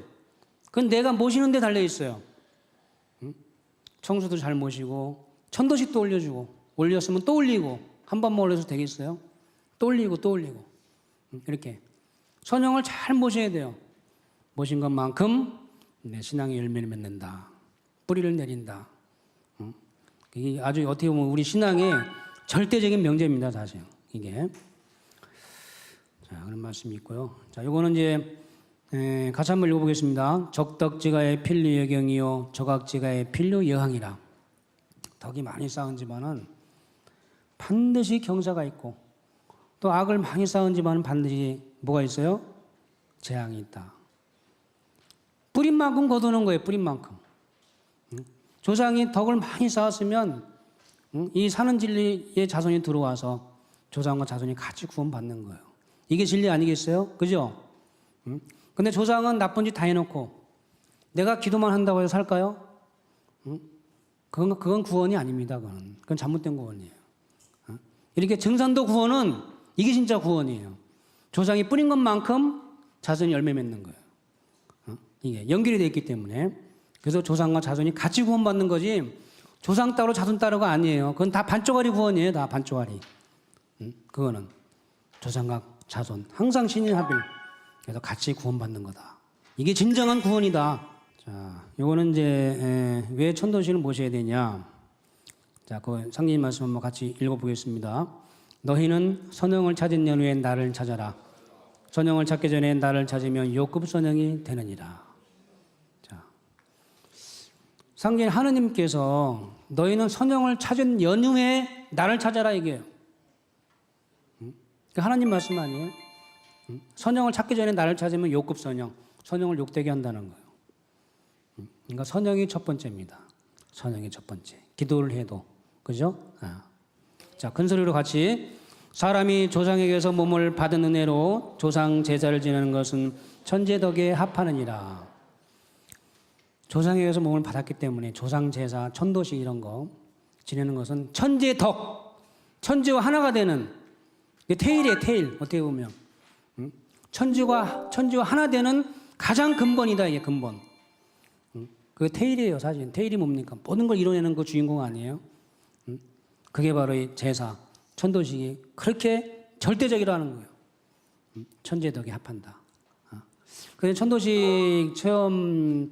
[SPEAKER 1] 그건 내가 모시는 데 달려 있어요. 청수도 잘 모시고 천도씩도 올려주고, 올렸으면 또 올리고, 한 번만 올려서 되겠어요? 또 올리고 또 올리고. 이렇게 선형을 잘 모셔야 돼요. 모신 것만큼 내 신앙의 열매를 맺는다. 뿌리를 내린다. 이게 아주 어떻게 보면 우리 신앙의 절대적인 명제입니다, 사실. 이게. 자, 그런 말씀이 있고요. 자, 요거는 이제 같이 한번 읽어보겠습니다. 적덕지가의 필류 여경이요 적악지가의 필류 여항이라. 덕이 많이 쌓은 집안은 반드시 경사가 있고 또 악을 많이 쌓은 집안은 반드시 뭐가 있어요? 재앙이 있다. 뿌린 만큼 거두는 거예요. 뿌린 만큼. 조상이 덕을 많이 쌓았으면 이 사는 진리의 자손이 들어와서 조상과 자손이 같이 구원받는 거예요. 이게 진리 아니겠어요? 그죠? 근데 조상은 나쁜 짓 다 해놓고 내가 기도만 한다고 해서 살까요? 그건 구원이 아닙니다. 그건 잘못된 구원이에요. 이렇게 증산도 구원은 이게 진짜 구원이에요. 조상이 뿌린 것만큼 자손이 열매 맺는 거예요. 이게 연결이 되어 있기 때문에. 그래서 조상과 자손이 같이 구원받는 거지 조상 따로 자손 따로가 아니에요. 그건 다 반쪽짜리 구원이에요. 다 반쪽짜리. 그거는 조상과 자손 항상 신인합일. 그래서 같이 구원받는 거다. 이게 진정한 구원이다. 자, 요거는 이제 왜 천도신을 모셔야 되냐? 자, 그 상님 말씀 한번 같이 읽어보겠습니다. 너희는 선영을 찾은 연후에 나를 찾아라. 선영을 찾기 전에 나를 찾으면 요급 선영이 되느니라. 자, 상진 하느님께서 너희는 선영을 찾은 연후에 나를 찾아라 이게요. 하나님 말씀 아니에요? 선영을 찾기 전에 나를 찾으면 요급 선영, 선영을 욕되게 한다는 거예요. 그러니까 선영이 첫 번째입니다. 선영이 첫 번째. 기도를 해도 그죠? 자, 큰 소리로 같이 사람이 조상에게서 몸을 받은 은혜로 조상 제사를 지내는 것은 천재덕에 합하느니라. 조상에게서 몸을 받았기 때문에 조상 제사, 천도식 이런 거 지내는 것은 천재덕, 천지와 하나가 되는 태일이에요. 태일. 어떻게 보면 천지와 하나 되는 가장 근본이다. 이게 근본. 그게 태일이에요. 사실 태일이 뭡니까? 모든 걸 이뤄내는 그 주인공 아니에요? 그게 바로 이 제사, 천도식이 그렇게 절대적이라는 거예요. 천재덕에 합한다. 그래서 천도식 체험들도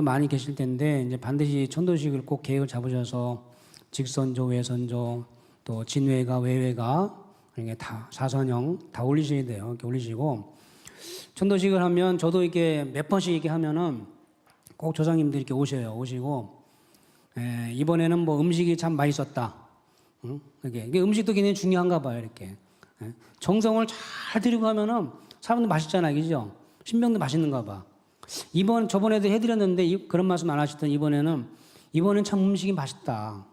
[SPEAKER 1] 많이 계실 텐데 이제 반드시 천도식을 꼭 계획을 잡으셔서 직선조, 외선조, 또 진외가, 외외가 이게 다 사선형 다 올리셔야 돼요. 이렇게 올리시고 천도식을 하면 저도 이렇게 몇 번씩 이렇게 하면은 꼭 조상님들이 이렇게 오셔요. 오시고 이번에는 뭐 음식이 참 맛있었다. 이게 음식도 굉장히 중요한가 봐요. 이렇게 정성을 잘 들이고 하면은 사람도 맛있잖아요, 그죠? 신병도 맛있는가 봐. 저번에도 해드렸는데 그런 말씀 안 하시던 이번엔 참 음식이 맛있다.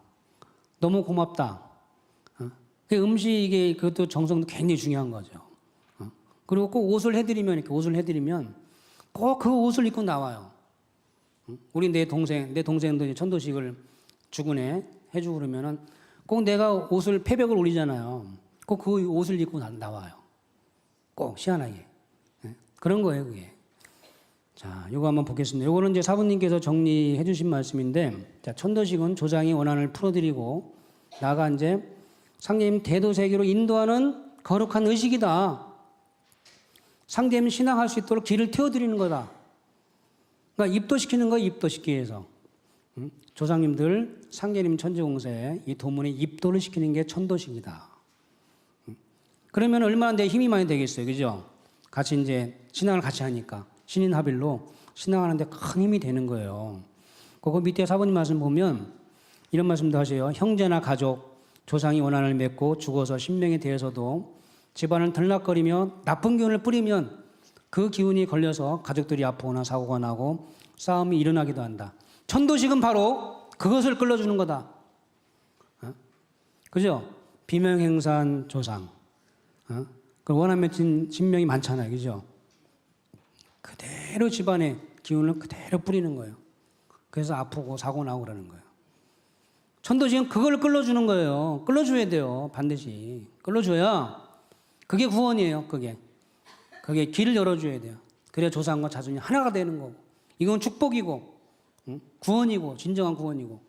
[SPEAKER 1] 너무 고맙다. 그 음식이 그것도 정성도 굉장히 중요한 거죠. 그리고 꼭 옷을 해드리면 꼭 그 옷을 입고 나와요. 우리 내 동생도 천도식을 주군에 해주고 그러면은 꼭 내가 옷을 패백을 올리잖아요. 꼭 그 옷을 입고 나와요. 꼭 희한하게. 그런 거예요, 그게. 자, 요거 한번 보겠습니다. 요거는 이제 사부님께서 정리해 주신 말씀인데, 자, 천도식은 조상이 원한을 풀어드리고, 나가 이제 상대님 대도세계로 인도하는 거룩한 의식이다. 상대님 신앙할 수 있도록 길을 태워드리는 거다. 그러니까 입도시키는 거예요, 입도시키기 위해서. 조상님들, 상계님 천지공사에 이 도문에 입도를 시키는 게 천도식이다. 그러면 얼마나 내 힘이 많이 되겠어요, 그죠? 같이 이제 신앙을 같이 하니까 신인합일로 신앙하는데 큰 힘이 되는 거예요. 그거 밑에 사부님 말씀 보면 이런 말씀도 하세요. 형제나 가족, 조상이 원한을 맺고 죽어서 신명이 되어서도 집안을 들락거리며 나쁜 기운을 뿌리면 그 기운이 걸려서 가족들이 아프거나 사고가 나고 싸움이 일어나기도 한다. 천도식은 바로 그것을 끌어주는 거다. 그죠? 비명행산 조상. 그 원한 맺힌 신명이 많잖아요. 그죠? 그대로 집안에 기운을 그대로 뿌리는 거예요. 그래서 아프고 사고 나고 그러는 거예요. 천도식은 그걸 끌어주는 거예요. 끌어줘야 돼요. 반드시. 끌어줘야 그게 구원이에요. 그게 길을 열어줘야 돼요. 그래야 조상과 자손이 하나가 되는 거고. 이건 축복이고 구원이고 진정한 구원이고.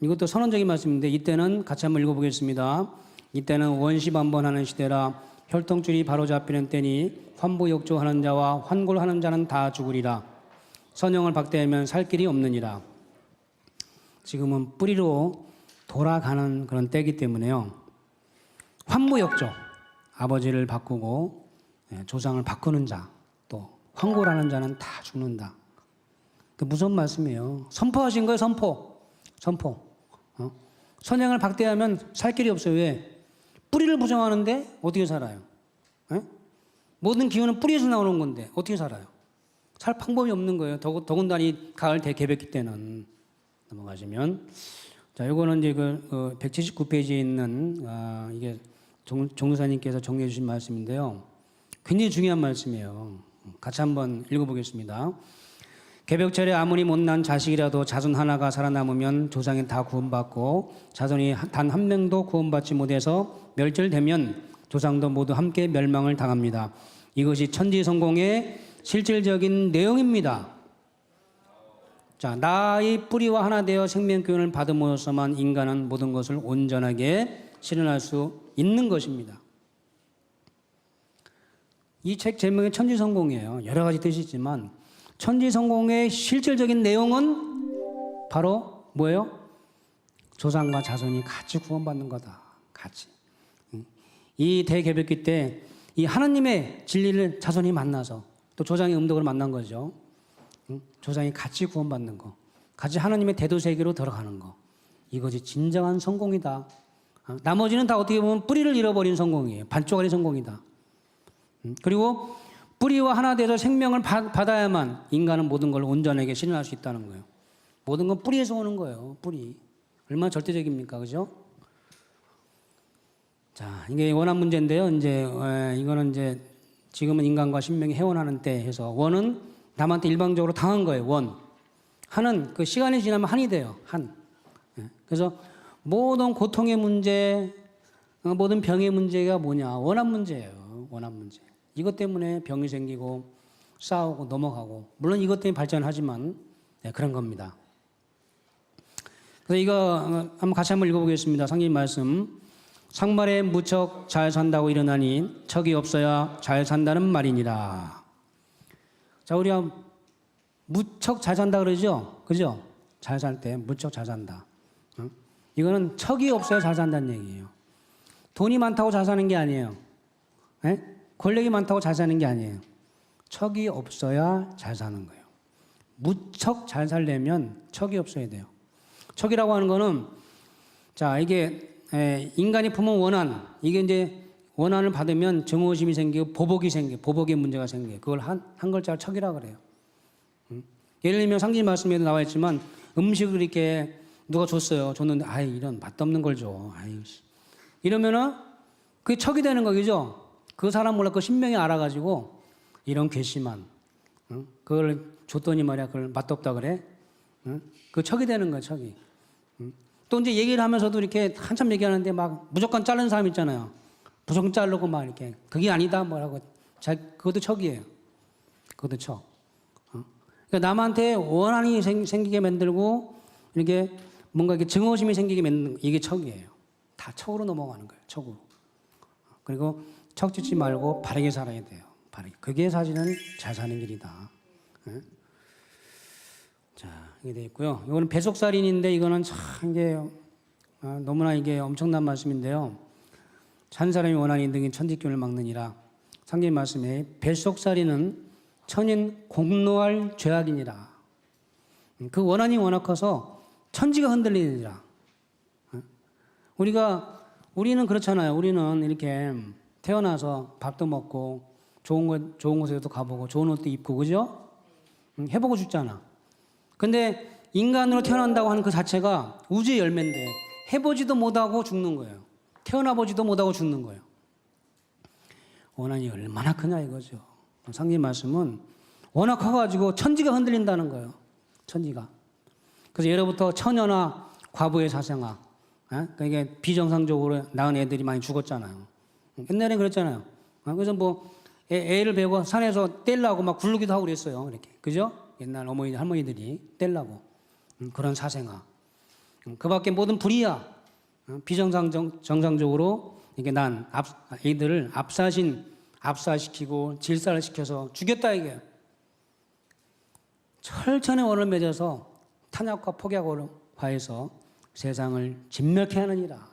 [SPEAKER 1] 이것도 선언적인 말씀인데 이때는 같이 한번 읽어보겠습니다. 이때는 원시반번하는 시대라 혈통줄이 바로잡히는 때니 환부역조하는 자와 환골하는 자는 다 죽으리라. 선영을 박대하면 살 길이 없느니라. 지금은 뿌리로 돌아가는 그런 때이기 때문에요. 환부역조. 아버지를 바꾸고 조상을 바꾸는 자, 또 황골하는 자는 다 죽는다. 무슨 말씀이에요? 선포하신 거예요, 선포. 선행을 박대하면 살 길이 없어요. 왜? 뿌리를 부정하는데 어떻게 살아요? 모든 기운은 뿌리에서 나오는 건데 어떻게 살아요? 살 방법이 없는 거예요. 더군다나 이 가을 대개벽기 때는. 넘어가시면, 자, 요거는 이제 179페이지에 있는 이게 종도사님께서 정리해 주신 말씀인데요. 굉장히 중요한 말씀이에요. 같이 한번 읽어보겠습니다. 개벽절에 아무리 못난 자식이라도 자손 하나가 살아남으면 조상이 다 구원받고 자손이 단 한 명도 구원받지 못해서 멸절되면 조상도 모두 함께 멸망을 당합니다. 이것이 천지성공의 실질적인 내용입니다. 자, 나의 뿌리와 하나 되어 생명교훈을 받음으로써만 인간은 모든 것을 온전하게 실현할 수 있는 것입니다. 이 책 제목이 천지성공이에요. 여러 가지 뜻이 있지만 천지성공의 실질적인 내용은 바로 뭐예요? 조상과 자손이 같이 구원받는 거다. 같이. 이 대개벽기 때 이 하나님의 진리를 자손이 만나서 또 조상의 음덕을 만난 거죠. 조상이 같이 구원받는 거, 같이 하나님의 대도세계로 들어가는 거, 이것이 진정한 성공이다. 나머지는 다 어떻게 보면 뿌리를 잃어버린 성공이에요. 반쪽짜리 성공이다. 그리고 뿌리와 하나 돼서 생명을 받아야만 인간은 모든 걸 온전하게 실현할 수 있다는 거예요. 모든 건 뿌리에서 오는 거예요. 뿌리. 얼마나 절대적입니까, 그죠? 자, 이게 원한 문제인데요. 이거는 지금은 인간과 신명이 해원하는 때 해서 원은 남한테 일방적으로 당한 거예요. 원. 한은 그 시간이 지나면 한이 돼요. 한. 그래서 모든 고통의 문제, 모든 병의 문제가 뭐냐? 원한 문제예요. 원한 문제. 이것 때문에 병이 생기고 싸우고 넘어가고, 물론 이것 때문에 발전하지만 그런 겁니다. 그래서 이거 같이 한번 읽어보겠습니다. 성경 말씀. 상말에 무척 잘 산다고 일어나니 척이 없어야 잘 산다는 말이니라. 자, 우리가 무척 잘 산다 그러죠? 그죠? 잘 살 때 무척 잘 산다. 이거는 척이 없어야 잘 산다는 얘기예요. 돈이 많다고 잘 사는 게 아니에요. 권력이 많다고 잘 사는 게 아니에요. 척이 없어야 잘 사는 거예요. 무척 잘 살려면 척이 없어야 돼요. 척이라고 하는 거는, 자, 이게 인간이 품은 원한, 이게 이제 원한을 받으면 증오심이 생기고 보복의 문제가 생겨요. 그걸 한 글자로 척이라고 그래요. 예를 들면 상징 말씀에도 나와 있지만 음식을 이렇게 누가 줬는데, 아이, 이런 맛없는 걸 줘. 아이, 이러면은 그게 척이 되는 거죠. 그 사람 몰라 그 신명이 알아가지고 이런 괘씸한, 그걸 줬더니 말이야, 그걸 맛없다 그래. 그 척이 되는 거야, 척이. 또 이제 얘기를 하면서도 이렇게 한참 얘기하는데 막 무조건 자르는 사람 있잖아요. 무조건 자르고 막 이렇게 그게 아니다 뭐라고. 그것도 척이에요. 그것도 척. 그러니까 남한테 원한이 생기게 만들고 이렇게 뭔가 이렇게 증오심이 생기게 만드는 이게 척이에요. 다 척으로 넘어가는 거예요. 척으로. 그리고 척 짓지 말고 바르게 살아야 돼요. 바르게. 그게 사실은 잘 사는 길이다. 자, 이게 되어 있고요. 이거는 배속살인인데 이거는 참 이게 너무나 이게 엄청난 말씀인데요. 한 사람이 원한이 등인 천지기운을 막느니라. 상님 말씀에 배속살인은 천인 공노할 죄악이니라. 그 원한이 워낙 커서 천지가 흔들리니라. 우리는 그렇잖아요. 우리는 이렇게 태어나서 밥도 먹고 좋은 곳에도 가보고 좋은 옷도 입고, 그죠? 해보고 죽잖아. 근데 인간으로 태어난다고 하는 그 자체가 우주의 열매인데 해보지도 못하고 죽는 거예요. 태어나보지도 못하고 죽는 거예요. 원한이 얼마나 크냐 이거죠. 상님 말씀은 워낙 커가지고 천지가 흔들린다는 거예요. 천지가. 그래서 예로부터 처녀나 과부의 사생아, 그러니까 비정상적으로 낳은 애들이 많이 죽었잖아요. 옛날엔 그랬잖아요. 그래서 뭐 애를 베고 산에서 떼려고 막 굴르기도 하고 그랬어요. 이렇게. 그죠? 옛날 어머니, 할머니들이 떼려고. 그런 사생아. 그 밖에 모든 불의야. 비정상적으로 이게 난 애들을 압사시키고 질사를 시켜서 죽였다 이게. 철천의 원을 맺어서 탄약과 폭약으로 화해서 세상을 진멸케 하느니라.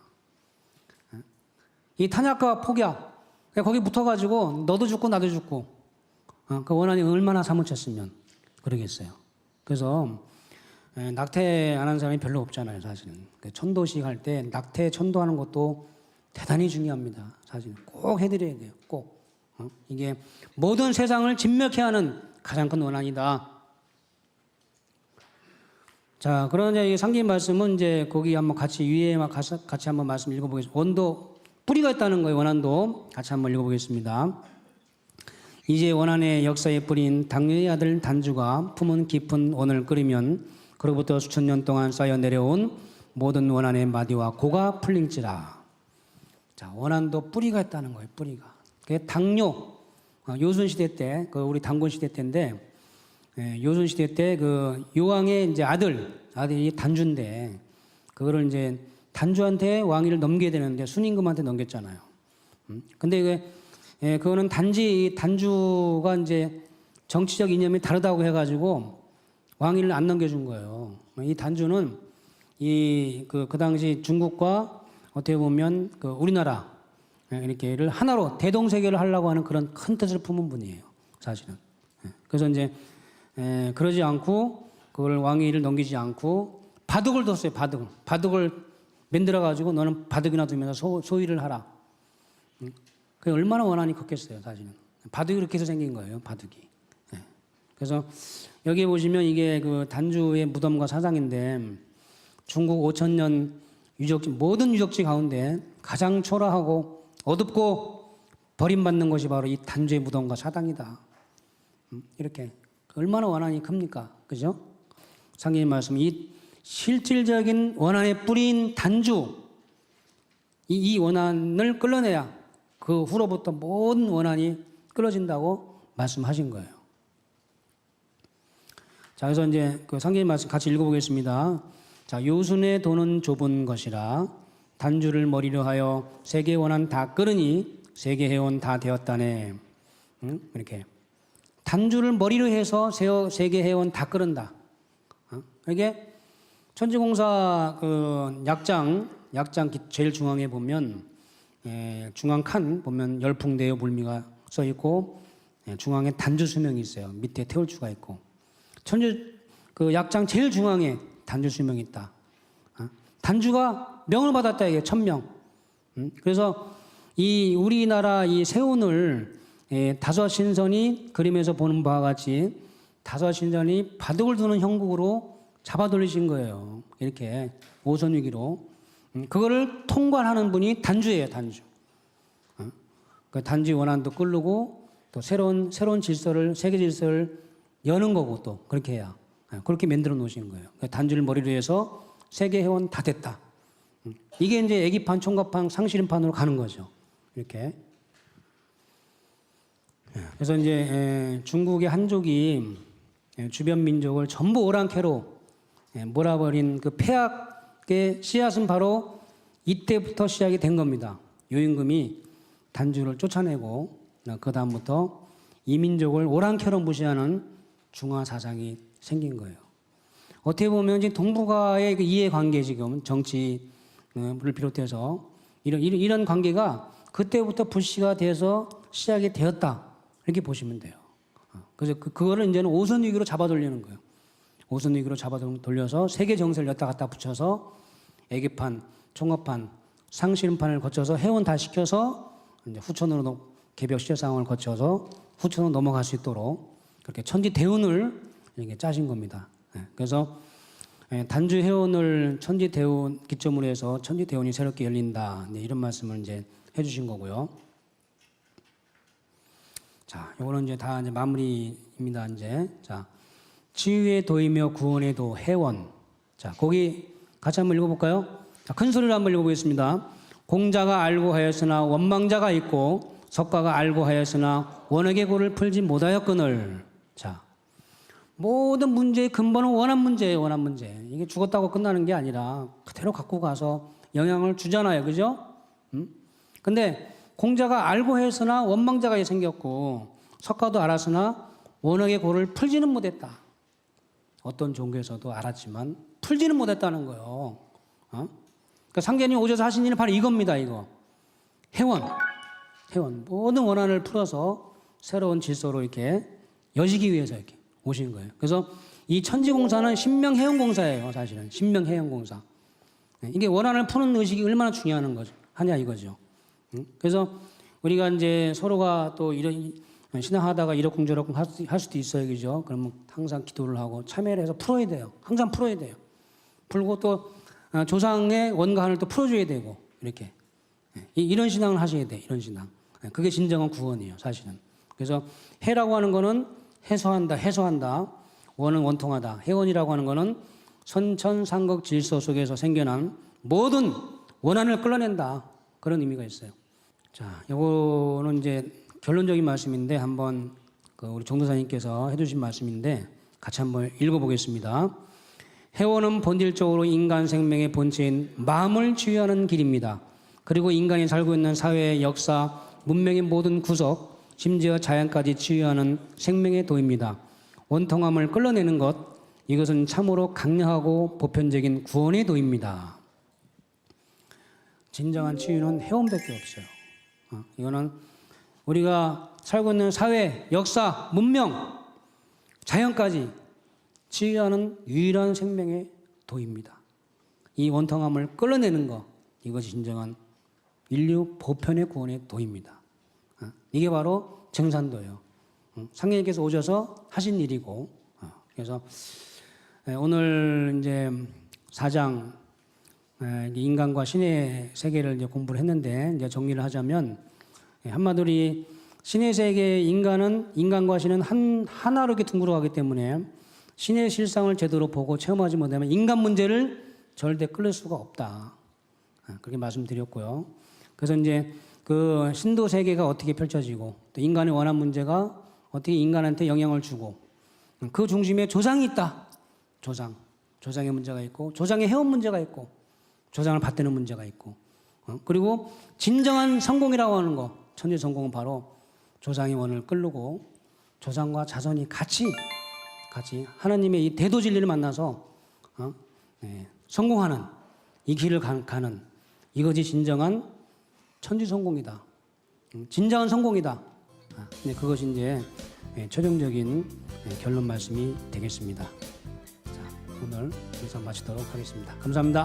[SPEAKER 1] 이 탄약과 폭약, 그러니까 거기 붙어가지고 너도 죽고 나도 죽고 그 원한이 얼마나 사무쳤으면 그러겠어요. 그래서 낙태 안 하는 사람이 별로 없잖아요, 사실은. 그 천도식 할 때 낙태 천도하는 것도 대단히 중요합니다. 사실은 꼭 해드려야 돼요. 꼭. 이게 모든 세상을 진멸케 하는 가장 큰 원한이다. 자, 그러나 이제 상기인 말씀은 이제 거기 한번 같이 위에 같이 한번 말씀 읽어보겠습니다. 원도 뿌리가 있다는 거예요. 원한도 같이 한번 읽어보겠습니다. 이제 원한의 역사에 뿌린 당뇨의 아들 단주가 품은 깊은 원을 끓이면 그로부터 수천 년 동안 쌓여 내려온 모든 원한의 마디와 고가 풀릴지라. 자, 원한도 뿌리가 있다는 거예요. 뿌리가. 그 당뇨 요순 시대 때, 그 우리 단군 시대 때인데. 요순 시대 때 그 요왕의 이제 아들이 단주인데 그거를 이제 단주한테 왕위를 넘겨야 되는데 순임금한테 넘겼잖아요. 근데 그거는 단지 단주가 이제 정치적 이념이 다르다고 해가지고 왕위를 안 넘겨준 거예요. 이 단주는 그 당시 중국과 어떻게 보면 그 우리나라 이렇게를 하나로 대동세계를 하려고 하는 그런 큰 뜻을 품은 분이에요. 사실은. 그래서 이제 그러지 않고 그걸 왕위를 넘기지 않고 바둑을 뒀어요. 바둑을 만들어 가지고 너는 바둑이나 두면서 소위를 하라. 그게 얼마나 원한이 컸겠어요. 사실은 바둑이 그렇게 해서 생긴 거예요. 바둑이. 그래서 여기 보시면 이게 그 단주의 무덤과 사당인데 중국 5,000년 유적지 모든 유적지 가운데 가장 초라하고 어둡고 버림받는 것이 바로 이 단주의 무덤과 사당이다. 이렇게 얼마나 원한이 큽니까? 그죠? 상계님 말씀, 이 실질적인 원한의 뿌리인 단주, 이 원한을 끌어내야 그 후로부터 모든 원한이 끌어진다고 말씀하신 거예요. 자, 그래서 이제 그 상계님 말씀 같이 읽어보겠습니다. 자, 요순의 도는 좁은 것이라 단주를 머리로 하여 세계 원한 다 끌으니 세계 해원 다 되었다네. 이렇게. 단주를 머리로 해서 세계 해원 다 끓는다. 이게 천지공사 그 약장 제일 중앙에 보면 중앙 칸 보면 열풍대여 물미가 써 있고 중앙에 단주 수명이 있어요. 밑에 태울주가 있고 그 약장 제일 중앙에 단주 수명이 있다. 단주가 명을 받았다 이게 1000명. 그래서 이 우리나라 이 세운을 다섯 신선이 그림에서 보는 바와 같이 다섯 신선이 바둑을 두는 형국으로 잡아 돌리신 거예요. 이렇게 오선위기로. 그거를 통관하는 분이 단주예요. 단주. 그 단주 원한도 끌고 또 새로운 질서를 세계 질서를 여는 거고 또 그렇게 해야 그렇게 만들어 놓으신 거예요. 단주를 머리로 해서 세계 회원 다 됐다. 이게 이제 애기판, 총각판, 상실판으로 가는 거죠. 이렇게. 그래서 이제 중국의 한족이 주변 민족을 전부 오랑캐로 몰아버린 그 폐악의 씨앗은 바로 이때부터 시작이 된 겁니다. 요임금이 단주를 쫓아내고 그 다음부터 이 민족을 오랑캐로 무시하는 중화 사상이 생긴 거예요. 어떻게 보면 이제 동북아의 그 이해관계 지금 정치를 비롯해서 이런 관계가 그때부터 불씨가 돼서 시작이 되었다. 이렇게 보시면 돼요. 그래서 그거를 이제는 오선위기로 잡아 돌리는 거예요. 오선위기로 잡아 돌려서 세계 정세를 였다 갔다 붙여서 애기판, 총합판, 상실판을 거쳐서 해원 다 시켜서 이제 후천으로 개벽 시제상을 거쳐서 후천으로 넘어갈 수 있도록 그렇게 천지 대운을 이렇게 짜신 겁니다. 그래서 단주 해원을 천지 대운 기점으로 해서 천지 대운이 새롭게 열린다. 이런 말씀을 이제 해주신 거고요. 자, 요거는 이제 다 이제 마무리입니다. 이제 자, 치유의 도이며 구원의 도 해원. 자, 거기 같이 한번 읽어볼까요? 자, 큰 소리로 한번 읽어보겠습니다. 공자가 알고 하였으나 원망자가 있고 석가가 알고 하였으나 원액의 고를 풀지 못하였거늘. 자, 모든 문제의 근본은 원한 문제예요. 원한 문제. 이게 죽었다고 끝나는 게 아니라 그대로 갖고 가서 영향을 주잖아요. 그죠? 근데 공자가 알고 했으나 원망자가 생겼고 석가도 알았으나 원액의 고를 풀지는 못했다. 어떤 종교에서도 알았지만 풀지는 못했다는 거예요. 그러니까 상계님 오셔서 하신 일은 바로 이겁니다. 이거 해원. 회원 모든 원한을 풀어서 새로운 질서로 이렇게 여시기 위해서 이렇게 오신 거예요. 그래서 이 천지공사는 신명해영공사예요. 사실은 신명해영공사. 이게 원한을 푸는 의식이 얼마나 중요한 거죠. 하냐 이거죠. 그래서 우리가 이제 서로가 또 이런 신앙하다가 이러쿵저러쿵 할 수도 있어요, 그죠? 그러면 항상 기도를 하고 참여를 해서 풀어야 돼요. 항상 풀어야 돼요. 풀고 또 조상의 원가한을 또 풀어줘야 되고 이렇게 이런 신앙을 하셔야 돼. 이런 신앙. 그게 진정한 구원이에요, 사실은. 그래서 해라고 하는 거는 해소한다. 원은 원통하다. 해원이라고 하는 거는 선천상극 질서 속에서 생겨난 모든 원한을 끌어낸다. 그런 의미가 있어요. 자, 요거는 이제 결론적인 말씀인데 한번 우리 종도사님께서 해주신 말씀인데 같이 한번 읽어보겠습니다. 해원은 본질적으로 인간 생명의 본체인 마음을 치유하는 길입니다. 그리고 인간이 살고 있는 사회의 역사, 문명의 모든 구석, 심지어 자연까지 치유하는 생명의 도입니다. 원통함을 끌어내는 것, 이것은 참으로 강력하고 보편적인 구원의 도입니다. 진정한 치유는 해원밖에 없어요. 이거는 우리가 살고 있는 사회, 역사, 문명, 자연까지 치유하는 유일한 생명의 도입니다. 이 원통함을 끌어내는 것, 이것이 진정한 인류 보편의 구원의 도입니다. 이게 바로 증산도예요. 상계님께서 오셔서 하신 일이고, 그래서 오늘 이제 4장 인간과 신의 세계를 이제 공부를 했는데 이제 정리를 하자면 한마디로 이 신의 세계 인간은 인간과 신은 하나로 이렇게 둥그러 가기 때문에 신의 실상을 제대로 보고 체험하지 못하면 인간 문제를 절대 끌릴 수가 없다. 그렇게 말씀드렸고요. 그래서 이제 그 신도 세계가 어떻게 펼쳐지고 또 인간의 원한 문제가 어떻게 인간한테 영향을 주고 그 중심에 조상이 있다. 조상의 문제가 있고 조상의 해원 문제가 있고 조상을 받드는 문제가 있고 그리고 진정한 성공이라고 하는 거 천지 성공은 바로 조상의 원을 끌고 조상과 자손이 같이 하나님의 이 대도 진리를 만나서 성공하는 이 길을 가는 이것이 진정한 천지 성공이다. 진정한 성공이다. 그것이 이제 최종적인 결론 말씀이 되겠습니다. 자, 오늘 여기서 마치도록 하겠습니다. 감사합니다.